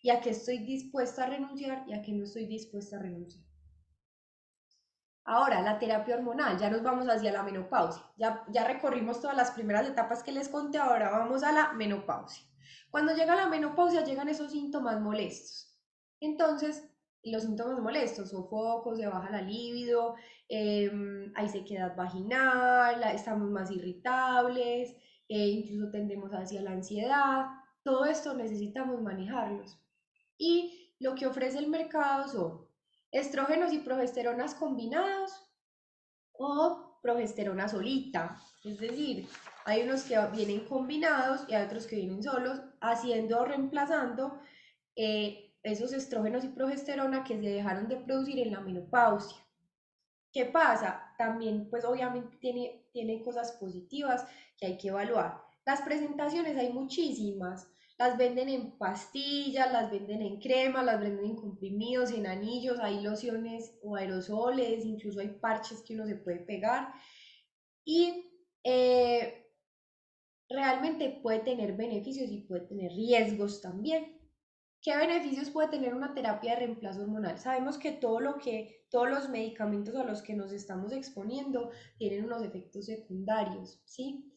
y a qué estoy dispuesta a renunciar y a qué no estoy dispuesta a renunciar. Ahora, la terapia hormonal, ya nos vamos hacia la menopausia. Ya recorrimos todas las primeras etapas que les conté, ahora vamos a la menopausia. Cuando llega la menopausia llegan esos síntomas molestos. Entonces, los síntomas molestos, sofocos, se baja la libido, hay sequedad vaginal, estamos más irritables, incluso tendemos hacia la ansiedad. Todo esto necesitamos manejarlos. Y lo que ofrece el mercado son estrógenos y progesteronas combinados o progesterona solita. Es decir, hay unos que vienen combinados y hay otros que vienen solos, haciendo o reemplazando esos estrógenos y progesterona que se dejaron de producir en la menopausia. ¿Qué pasa? También, pues obviamente tiene cosas positivas que hay que evaluar. Las presentaciones hay muchísimas. Las venden en pastillas, las venden en crema, las venden en comprimidos, en anillos, hay lociones o aerosoles, incluso hay parches que uno se puede pegar. Y realmente puede tener beneficios y puede tener riesgos también. ¿Qué beneficios puede tener una terapia de reemplazo hormonal? Sabemos que todos los medicamentos a los que nos estamos exponiendo tienen unos efectos secundarios, ¿sí?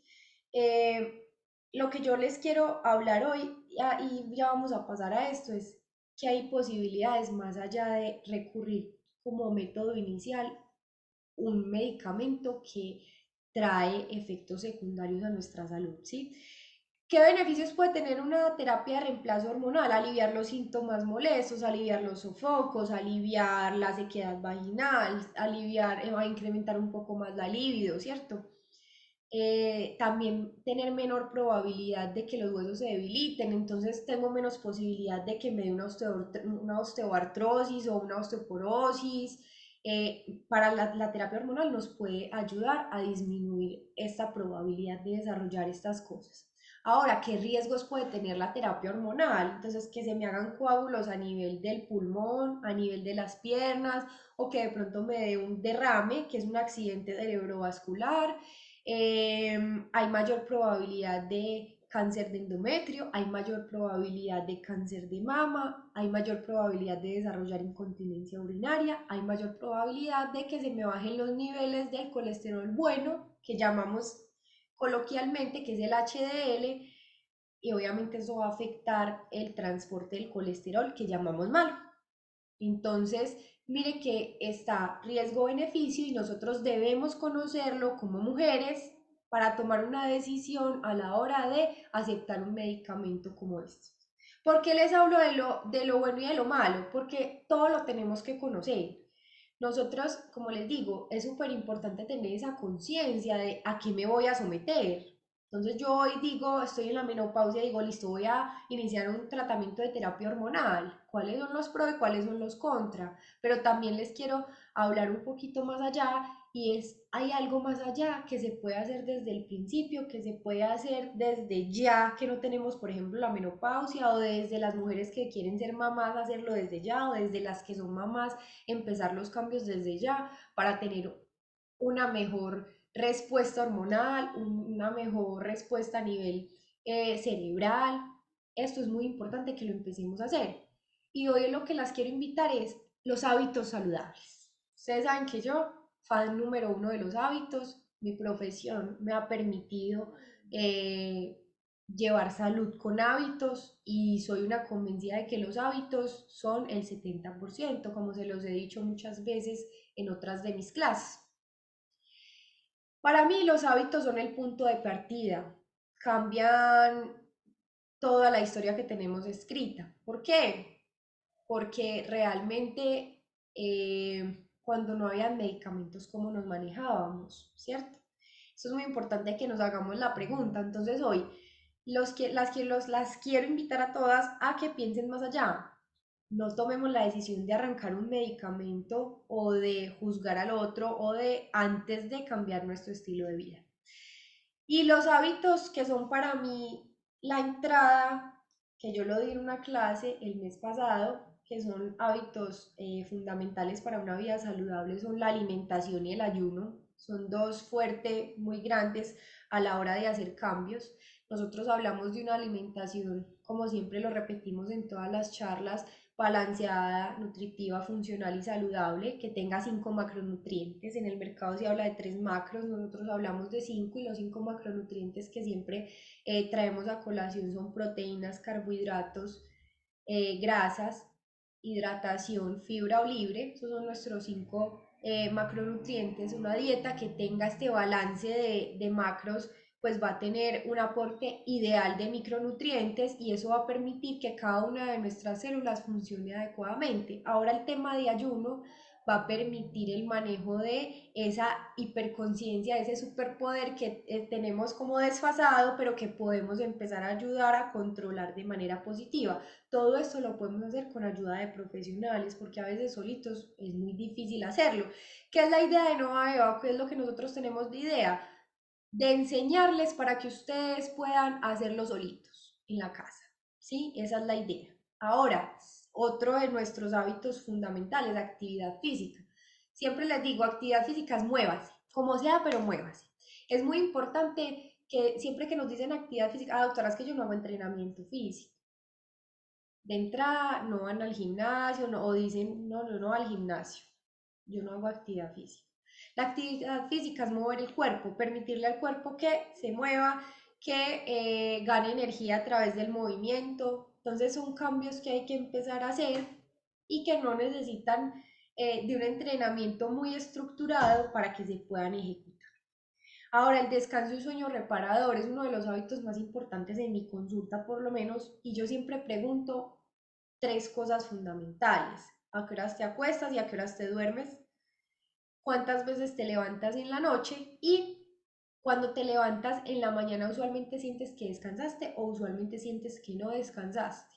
Eh, lo que yo les quiero hablar hoy, y ya vamos a pasar a esto, es que hay posibilidades más allá de recurrir como método inicial un medicamento que trae efectos secundarios a nuestra salud, ¿sí? ¿Qué beneficios puede tener una terapia de reemplazo hormonal? Aliviar los síntomas molestos, aliviar los sofocos, aliviar la sequedad vaginal, aliviar, va a incrementar un poco más la libido, ¿cierto? También tener menor probabilidad de que los huesos se debiliten, entonces tengo menos posibilidad de que me dé una osteoartrosis o una osteoporosis. Para la terapia hormonal nos puede ayudar a disminuir esta probabilidad de desarrollar estas cosas. Ahora, ¿qué riesgos puede tener la terapia hormonal? Entonces, que se me hagan coágulos a nivel del pulmón, a nivel de las piernas, o que de pronto me dé un derrame, que es un accidente cerebrovascular. Hay mayor probabilidad de cáncer de endometrio, hay mayor probabilidad de cáncer de mama, hay mayor probabilidad de desarrollar incontinencia urinaria, hay mayor probabilidad de que se me bajen los niveles del colesterol bueno, que llamamos coloquialmente, que es el HDL, y obviamente eso va a afectar el transporte del colesterol, que llamamos malo. Entonces, mire que está riesgo-beneficio y nosotros debemos conocerlo como mujeres para tomar una decisión a la hora de aceptar un medicamento como este. ¿Por qué les hablo de lo bueno y de lo malo? Porque todo lo tenemos que conocer. nosotros, como les digo, es súper importante tener esa conciencia de a qué me voy a someter. Entonces yo hoy digo, estoy en la menopausia, digo, listo, voy a iniciar un tratamiento de terapia hormonal. ¿Cuáles son los pros y cuáles son los contra? Pero también les quiero hablar un poquito más allá y es, hay algo más allá que se puede hacer desde el principio, que se puede hacer desde ya, que no tenemos, por ejemplo, la menopausia, o desde las mujeres que quieren ser mamás, hacerlo desde ya, o desde las que son mamás, empezar los cambios desde ya para tener una mejor respuesta hormonal, una mejor respuesta a nivel cerebral. Esto es muy importante que lo empecemos a hacer. Y hoy lo que las quiero invitar es los hábitos saludables. Ustedes saben que yo, fan número uno de los hábitos, mi profesión me ha permitido eh, llevar salud con hábitos y soy una convencida de que los hábitos son el 70%, como se los he dicho muchas veces en otras de mis clases. Para mí los hábitos son el punto de partida, cambian toda la historia que tenemos escrita. ¿Por qué? Porque realmente cuando no había medicamentos, ¿cómo nos manejábamos? ¿Cierto? Eso es muy importante que nos hagamos la pregunta. Entonces hoy las quiero invitar a todas a que piensen más allá. No tomemos la decisión de arrancar un medicamento o de juzgar al otro o de antes de cambiar nuestro estilo de vida. Y los hábitos que son para mí la entrada, que yo lo di en una clase el mes pasado, que son hábitos fundamentales para una vida saludable, son la alimentación y el ayuno. Son dos fuertes, muy grandes a la hora de hacer cambios. Nosotros hablamos de una alimentación, como siempre lo repetimos en todas las charlas, balanceada, nutritiva, funcional y saludable, que tenga 5 macronutrientes. En el mercado se habla de 3 macros, nosotros hablamos de 5, y los 5 macronutrientes que siempre traemos a colación son proteínas, carbohidratos, grasas, hidratación, fibra o libre. Esos son nuestros 5 macronutrientes. Una dieta que tenga este balance de macros pues va a tener un aporte ideal de micronutrientes y eso va a permitir que cada una de nuestras células funcione adecuadamente. Ahora el tema de ayuno va a permitir el manejo de esa hiperconciencia, ese superpoder que tenemos como desfasado, pero que podemos empezar a ayudar a controlar de manera positiva. Todo esto lo podemos hacer con ayuda de profesionales, porque a veces solitos es muy difícil hacerlo. ¿Qué es la idea de Nova Eva? ¿Qué es lo que nosotros tenemos de idea? De enseñarles para que ustedes puedan hacerlo solitos en la casa, ¿sí? Esa es la idea. Ahora, otro de nuestros hábitos fundamentales, actividad física. Siempre les digo, actividad física es muévase, como sea, pero muévase. Es muy importante que siempre que nos dicen actividad física, doctora, es que yo no hago entrenamiento físico. De entrada, no van al gimnasio, no, o dicen, no, no, no al gimnasio. Yo no hago actividad física. La actividad física es mover el cuerpo, permitirle al cuerpo que se mueva, que gane energía a través del movimiento. Entonces son cambios que hay que empezar a hacer y que no necesitan de un entrenamiento muy estructurado para que se puedan ejecutar. Ahora, el descanso y sueño reparador es uno de los hábitos más importantes en mi consulta, por lo menos, y yo siempre pregunto 3 cosas fundamentales. ¿A qué horas te acuestas y a qué horas te duermes? ¿Cuántas veces te levantas en la noche? Y cuando te levantas en la mañana, usualmente sientes que descansaste o usualmente sientes que no descansaste.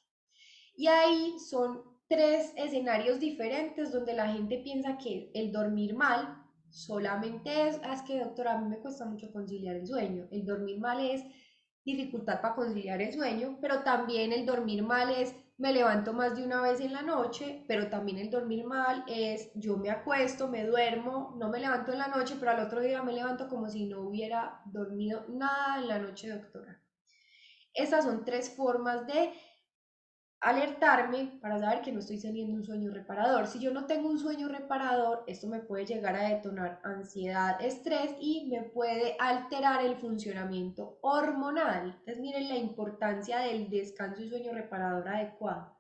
Y ahí son 3 escenarios diferentes donde la gente piensa que el dormir mal solamente es que doctora, a mí me cuesta mucho conciliar el sueño. El dormir mal es dificultad para conciliar el sueño, pero también el dormir mal es me levanto más de una vez en la noche, pero también el dormir mal es yo me acuesto, me duermo, no me levanto en la noche, pero al otro día me levanto como si no hubiera dormido nada en la noche, doctora. Estas son 3 formas de alertarme para saber que no estoy teniendo un sueño reparador. Si yo no tengo un sueño reparador, esto me puede llegar a detonar ansiedad, estrés y me puede alterar el funcionamiento hormonal. Entonces miren la importancia del descanso y sueño reparador adecuado.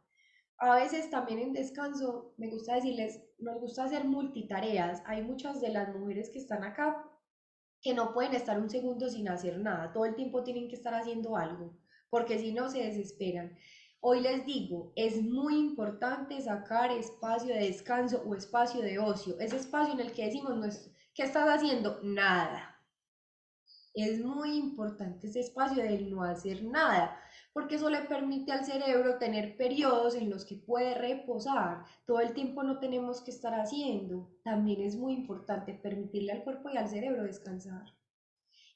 A veces también en descanso, me gusta decirles, nos gusta hacer multitareas. Hay muchas de las mujeres que están acá que no pueden estar un segundo sin hacer nada. Todo el tiempo tienen que estar haciendo algo, porque si no se desesperan. Hoy les digo, es muy importante sacar espacio de descanso o espacio de ocio, ese espacio en el que decimos, no es, ¿qué estás haciendo? Nada. Es muy importante ese espacio del no hacer nada, porque eso le permite al cerebro tener periodos en los que puede reposar. Todo el tiempo no tenemos que estar haciendo. También es muy importante permitirle al cuerpo y al cerebro descansar.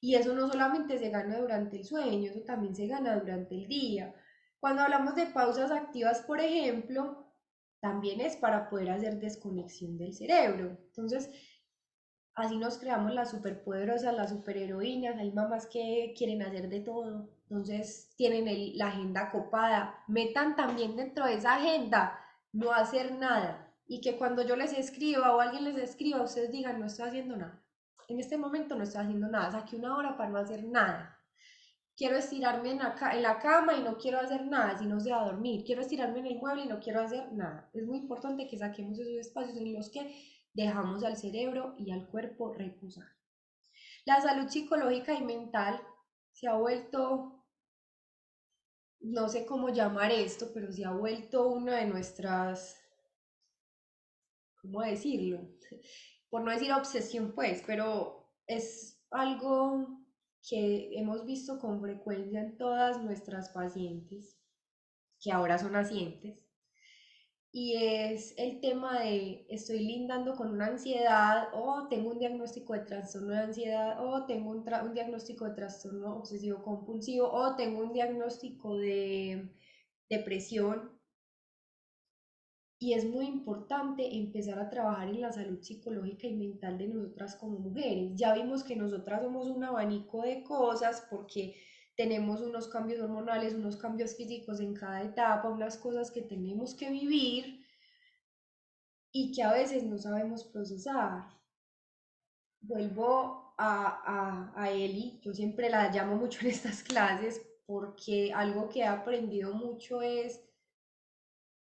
Y eso no solamente se gana durante el sueño, eso también se gana durante el día. Cuando hablamos de pausas activas, por ejemplo, también es para poder hacer desconexión del cerebro. Entonces, así nos creamos las superpoderosas, las superheroínas. Hay mamás que quieren hacer de todo, entonces tienen la agenda copada. Metan también dentro de esa agenda no hacer nada y que cuando yo les escriba o alguien les escriba, ustedes digan, no estoy haciendo nada. En este momento no estoy haciendo nada, saqué una hora para no hacer nada. Quiero estirarme en la cama y no quiero hacer nada, sino sea dormir. Quiero estirarme en el mueble y no quiero hacer nada. Es muy importante que saquemos esos espacios en los que dejamos al cerebro y al cuerpo reposar. La salud psicológica y mental se ha vuelto, no sé cómo llamar esto, pero se ha vuelto una de nuestras, ¿cómo decirlo? Por no decir obsesión, pues, pero es algo que hemos visto con frecuencia en todas nuestras pacientes, que ahora son nacientes, y es el tema de estoy lindando con una ansiedad o tengo un diagnóstico de trastorno de ansiedad o tengo un diagnóstico de trastorno obsesivo compulsivo o tengo un diagnóstico de depresión. Y es muy importante empezar a trabajar en la salud psicológica y mental de nosotras como mujeres. Ya vimos que nosotras somos un abanico de cosas porque tenemos unos cambios hormonales, unos cambios físicos en cada etapa, unas cosas que tenemos que vivir y que a veces no sabemos procesar. Vuelvo a Eli, yo siempre la llamo mucho en estas clases porque algo que he aprendido mucho es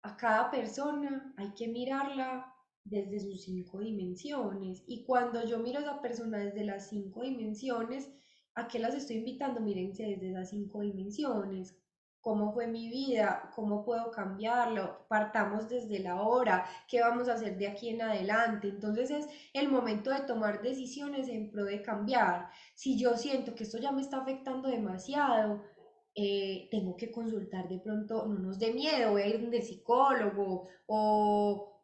a cada persona hay que mirarla desde sus 5 dimensiones. Y cuando yo miro a esa persona desde las 5 dimensiones, ¿a qué las estoy invitando? Mírense desde esas 5 dimensiones. ¿Cómo fue mi vida? ¿Cómo puedo cambiarlo? Partamos desde la hora. ¿Qué vamos a hacer de aquí en adelante? Entonces es el momento de tomar decisiones en pro de cambiar. Si yo siento que esto ya me está afectando demasiado, tengo que consultar de pronto, no nos dé miedo, voy a ir donde el psicólogo o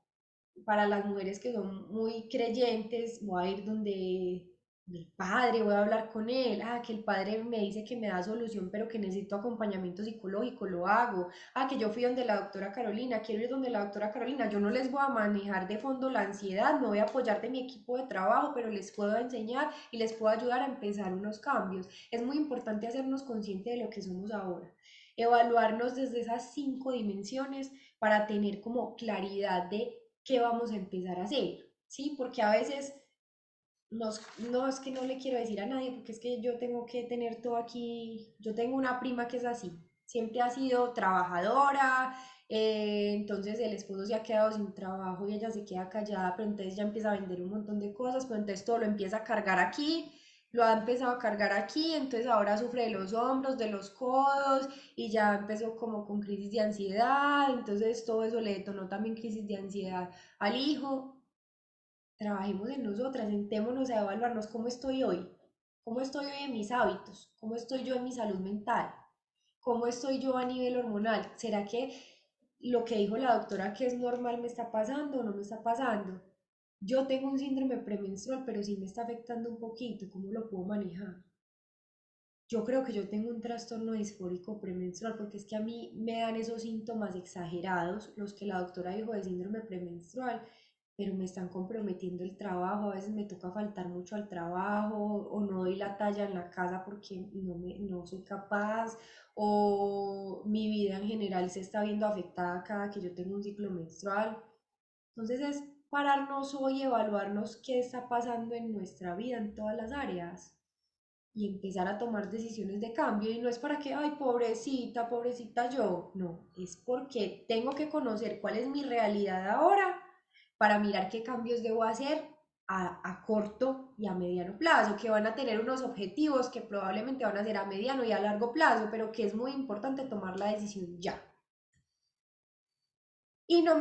para las mujeres que son muy creyentes, voy a ir donde mi padre, voy a hablar con él, que el padre me dice que me da solución, pero que necesito acompañamiento psicológico, lo hago, que yo fui donde la doctora Carolina, quiero ir donde la doctora Carolina, yo no les voy a manejar de fondo la ansiedad, me voy a apoyar de mi equipo de trabajo, pero les puedo enseñar y les puedo ayudar a empezar unos cambios. Es muy importante hacernos conscientes de lo que somos ahora, evaluarnos desde esas 5 dimensiones para tener como claridad de qué vamos a empezar a hacer, ¿sí? Porque a veces no es que no le quiero decir a nadie, porque es que yo tengo que tener todo aquí, yo tengo una prima que es así, siempre ha sido trabajadora, entonces el esposo se ha quedado sin trabajo y ella se queda callada, pero entonces ya empieza a vender un montón de cosas, pero entonces todo lo empieza a cargar aquí, lo ha empezado a cargar aquí, entonces ahora sufre de los hombros, de los codos y ya empezó como con crisis de ansiedad, entonces todo eso le detonó también crisis de ansiedad al hijo. Trabajemos en nosotras, sentémonos a evaluarnos cómo estoy hoy en mis hábitos, cómo estoy yo en mi salud mental, cómo estoy yo a nivel hormonal. ¿Será que lo que dijo la doctora que es normal me está pasando o no me está pasando? Yo tengo un síndrome premenstrual, pero sí me está afectando un poquito, ¿cómo lo puedo manejar? Yo creo que yo tengo un trastorno disfórico premenstrual porque es que a mí me dan esos síntomas exagerados, los que la doctora dijo de síndrome premenstrual, pero me están comprometiendo el trabajo, a veces me toca faltar mucho al trabajo o no doy la talla en la casa porque no soy capaz o mi vida en general se está viendo afectada cada que yo tengo un ciclo menstrual. Entonces es pararnos hoy y evaluarnos qué está pasando en nuestra vida en todas las áreas y empezar a tomar decisiones de cambio. Y no es para que, ay, pobrecita, pobrecita yo. No, es porque tengo que conocer cuál es mi realidad ahora para mirar qué cambios debo hacer a corto y a mediano plazo, que van a tener unos objetivos que probablemente van a ser a mediano y a largo plazo, pero que es muy importante tomar la decisión ya. Y no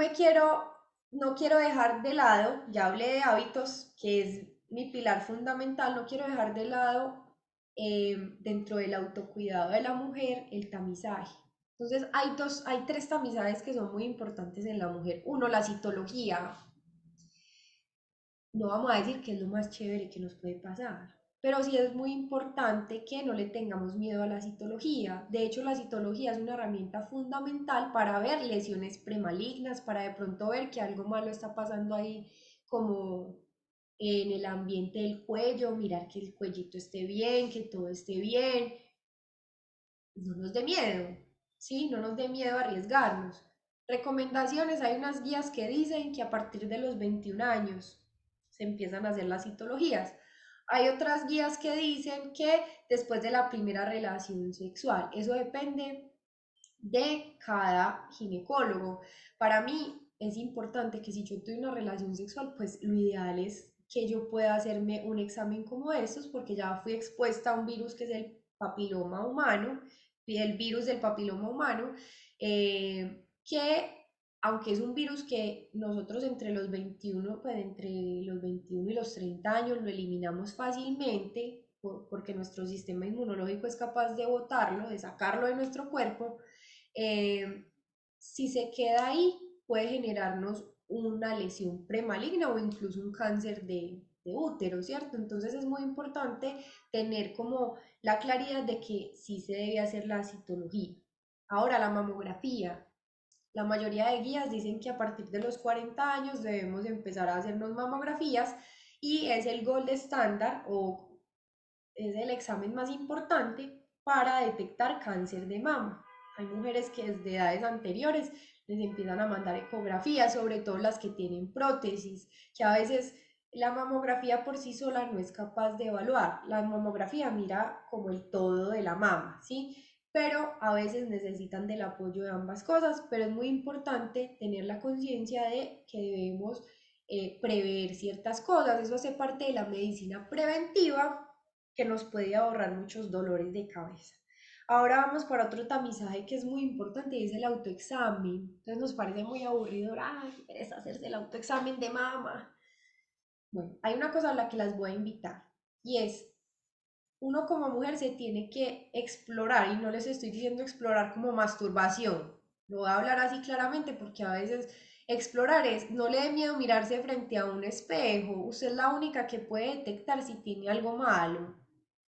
quiero dejar de lado, ya hablé de hábitos, que es mi pilar fundamental, no quiero dejar de lado dentro del autocuidado de la mujer el tamizaje. Entonces hay tres tamizajes que son muy importantes en la mujer. Uno, la citología. No vamos a decir que es lo más chévere que nos puede pasar, pero sí es muy importante que no le tengamos miedo a la citología. De hecho, la citología es una herramienta fundamental para ver lesiones premalignas, para de pronto ver que algo malo está pasando ahí, como en el ambiente del cuello, mirar que el cuellito esté bien, que todo esté bien. No nos dé miedo, ¿sí? No nos dé miedo arriesgarnos. Recomendaciones, hay unas guías que dicen que a partir de los 21 años se empiezan a hacer las citologías. Hay otras guías que dicen que después de la primera relación sexual. Eso depende de cada ginecólogo. Para mí es importante que si yo tuve una relación sexual, pues lo ideal es que yo pueda hacerme un examen como estos, porque ya fui expuesta a un virus que es el papiloma humano, el virus del papiloma humano, que aunque es un virus que nosotros entre los 21, pues entre los 21 y los 30 años lo eliminamos fácilmente, porque nuestro sistema inmunológico es capaz de botarlo, de sacarlo de nuestro cuerpo, eh, si se queda ahí, puede generarnos una lesión premaligna o incluso un cáncer de útero, ¿cierto? Entonces es muy importante tener como la claridad de que sí se debe hacer la citología. Ahora, la mamografía. La mayoría de guías dicen que a partir de los 40 años debemos empezar a hacernos mamografías y es el gold estándar o es el examen más importante para detectar cáncer de mama. Hay mujeres que desde edades anteriores les empiezan a mandar ecografías, sobre todo las que tienen prótesis, que a veces la mamografía por sí sola no es capaz de evaluar. La mamografía mira como el todo de la mama, ¿sí? Pero a veces necesitan del apoyo de ambas cosas, pero es muy importante tener la conciencia de que debemos prever ciertas cosas. Eso hace parte de la medicina preventiva que nos puede ahorrar muchos dolores de cabeza. Ahora vamos para otro tamizaje que es muy importante y es el autoexamen. Entonces nos parece muy aburrido, ay, es hacerse el autoexamen de mama. Bueno, hay una cosa a la que las voy a invitar y es, uno como mujer se tiene que explorar y no les estoy diciendo explorar como masturbación. Lo voy a hablar así claramente porque a veces explorar es, no le dé miedo mirarse frente a un espejo. Usted es la única que puede detectar si tiene algo malo,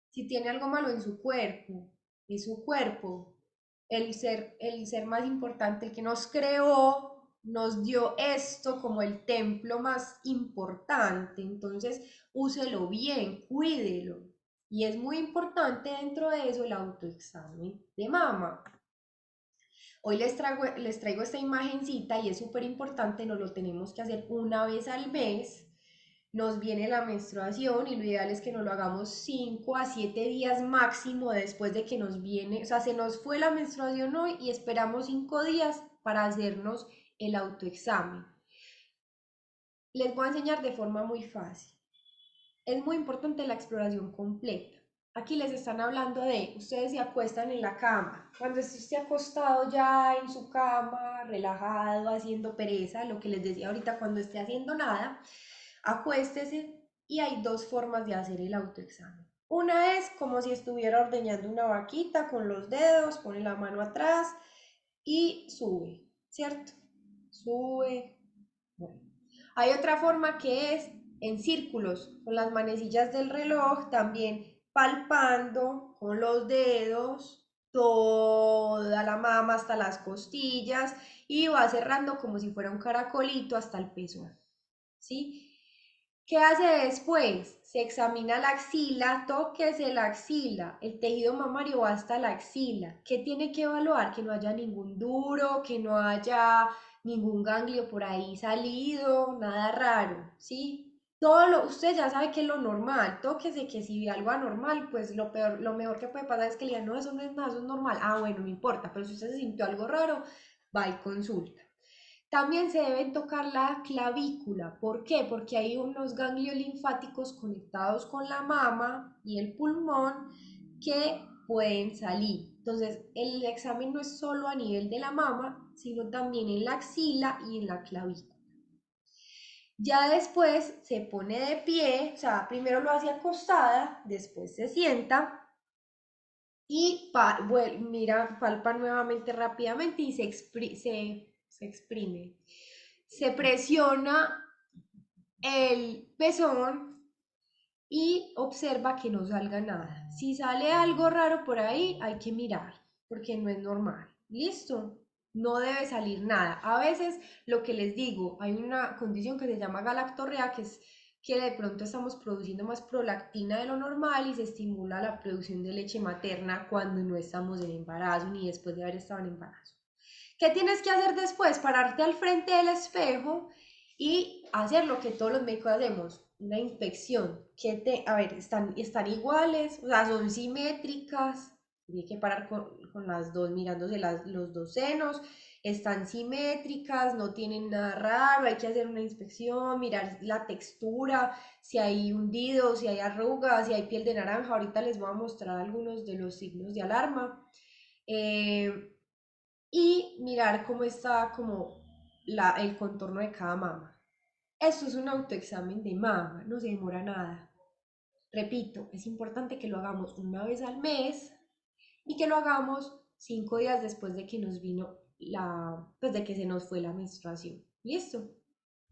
si tiene algo malo en su cuerpo, es su cuerpo, el ser más importante, el que nos creó, nos dio esto como el templo más importante. Entonces, úselo bien, cuídelo. Y es muy importante dentro de eso el autoexamen de mama. Hoy les traigo esta imagencita y es súper importante, nos lo tenemos que hacer una vez al mes. Nos viene la menstruación y lo ideal es que nos lo hagamos 5 a 7 días máximo después de que nos viene, o sea, se nos fue la menstruación hoy y esperamos 5 días para hacernos el autoexamen. Les voy a enseñar de forma muy fácil. Es muy importante la exploración completa. Aquí les están hablando de, ustedes se acuestan en la cama. Cuando esté acostado ya en su cama, relajado, haciendo pereza, lo que les decía ahorita, cuando esté haciendo nada, acuéstese y hay dos formas de hacer el autoexamen. Una es como si estuviera ordeñando una vaquita con los dedos, pone la mano atrás y sube, ¿cierto? Sube. Bueno. Hay otra forma que es en círculos, con las manecillas del reloj, también palpando con los dedos toda la mama hasta las costillas y va cerrando como si fuera un caracolito hasta el pezón, ¿sí? ¿Qué hace después? Se examina la axila, tóquese la axila, el tejido mamario va hasta la axila. ¿Qué tiene que evaluar? Que no haya ningún duro, que no haya ningún ganglio por ahí salido, nada raro, ¿sí? Usted ya sabe que es lo normal, tóquese que si ve algo anormal, pues lo peor, lo mejor que puede pasar es que le digan, no, eso no es nada, eso es normal. Ah, bueno, no importa, pero si usted se sintió algo raro, va y consulta. También se debe tocar la clavícula. ¿Por qué? Porque hay unos ganglios linfáticos conectados con la mama y el pulmón que pueden salir. Entonces, el examen no es solo a nivel de la mama, sino también en la axila y en la clavícula. Ya después se pone de pie, o sea, primero lo hace acostada, después se sienta y mira, palpa nuevamente rápidamente y se exprime. Se presiona el pezón y observa que no salga nada. Si sale algo raro por ahí, hay que mirar, porque no es normal. ¿Listo? No debe salir nada. A veces, lo que les digo, hay una condición que se llama galactorrea, que es que de pronto estamos produciendo más prolactina de lo normal y se estimula la producción de leche materna cuando no estamos en embarazo ni después de haber estado en embarazo. ¿Qué tienes que hacer después? Pararte al frente del espejo y hacer lo que todos los médicos hacemos, una inspección. A ver, están iguales, o sea, son simétricas. Tiene que parar con las dos, mirándose los dos senos. Están simétricas, no tienen nada raro, hay que hacer una inspección, mirar la textura, si hay hundido, si hay arrugas, si hay piel de naranja. Ahorita les voy a mostrar algunos de los signos de alarma. Eh, y mirar cómo está como el contorno de cada mama. Esto es un autoexamen de mama, no se demora nada. Repito, es importante que lo hagamos una vez al mes y que lo hagamos 5 días después de que nos vino pues de que se nos fue la menstruación. ¿Listo?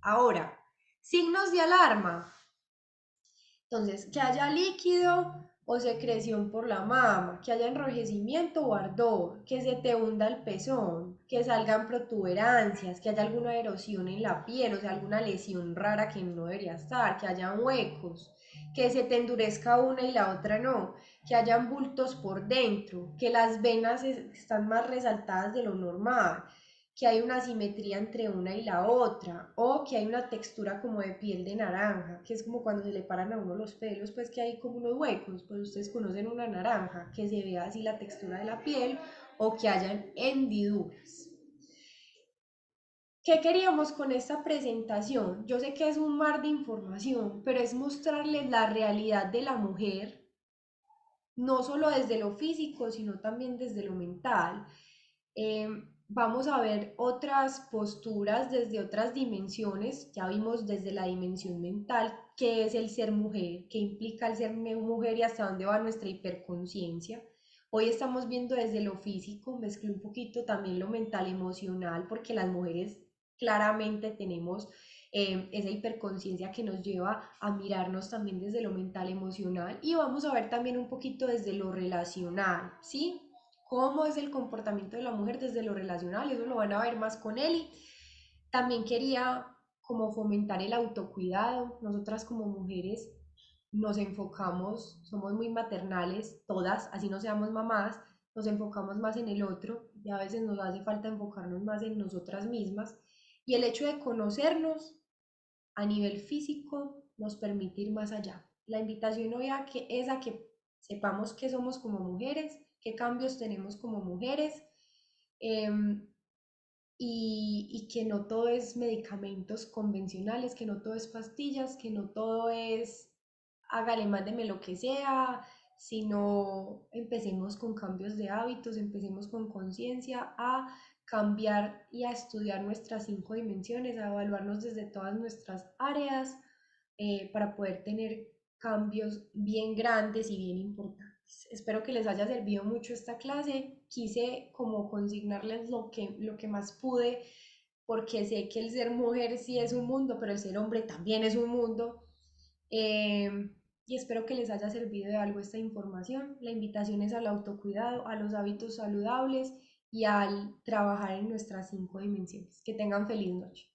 Ahora, signos de alarma. Entonces, que haya líquido o secreción por la mama, que haya enrojecimiento o ardor, que se te hunda el pezón, que salgan protuberancias, que haya alguna erosión en la piel, o sea, alguna lesión rara que no debería estar, que haya huecos, que se te endurezca una y la otra no, que hayan bultos por dentro, que las venas están más resaltadas de lo normal, que hay una simetría entre una y la otra, o que hay una textura como de piel de naranja, que es como cuando se le paran a uno los pelos, pues que hay como unos huecos, pues ustedes conocen una naranja, que se vea así la textura de la piel, o que hayan hendiduras. ¿Qué queríamos con esta presentación? Yo sé que es un mar de información, pero es mostrarles la realidad de la mujer, no solo desde lo físico, sino también desde lo mental. Eh, Vamos a ver otras posturas desde otras dimensiones. Ya vimos desde la dimensión mental qué es el ser mujer, qué implica el ser mujer y hasta dónde va nuestra hiperconciencia. Hoy estamos viendo desde lo físico, mezclé un poquito también lo mental emocional, porque las mujeres claramente tenemos esa hiperconciencia que nos lleva a mirarnos también desde lo mental emocional, y vamos a ver también un poquito desde lo relacional, ¿sí? Cómo es el comportamiento de la mujer desde lo relacional, eso lo van a ver más con Eli. También quería como fomentar el autocuidado. Nosotras como mujeres nos enfocamos, somos muy maternales, todas, así no seamos mamás, nos enfocamos más en el otro y a veces nos hace falta enfocarnos más en nosotras mismas. Y el hecho de conocernos a nivel físico nos permite ir más allá. La invitación hoy es a que sepamos qué somos como mujeres, qué cambios tenemos como mujeres, eh, y que no todo es medicamentos convencionales, que no todo es pastillas, que no todo es hágale, mándeme lo que sea, sino empecemos con cambios de hábitos, empecemos con conciencia a cambiar y a estudiar nuestras 5 dimensiones, a evaluarnos desde todas nuestras áreas, para poder tener cambios bien grandes y bien importantes. Espero que les haya servido mucho esta clase. Quise como consignarles lo que más pude, porque sé que el ser mujer sí es un mundo, pero el ser hombre también es un mundo. Eh, y espero que les haya servido de algo esta información. La invitación es al autocuidado, a los hábitos saludables y al trabajar en nuestras 5 dimensiones. Que tengan feliz noche.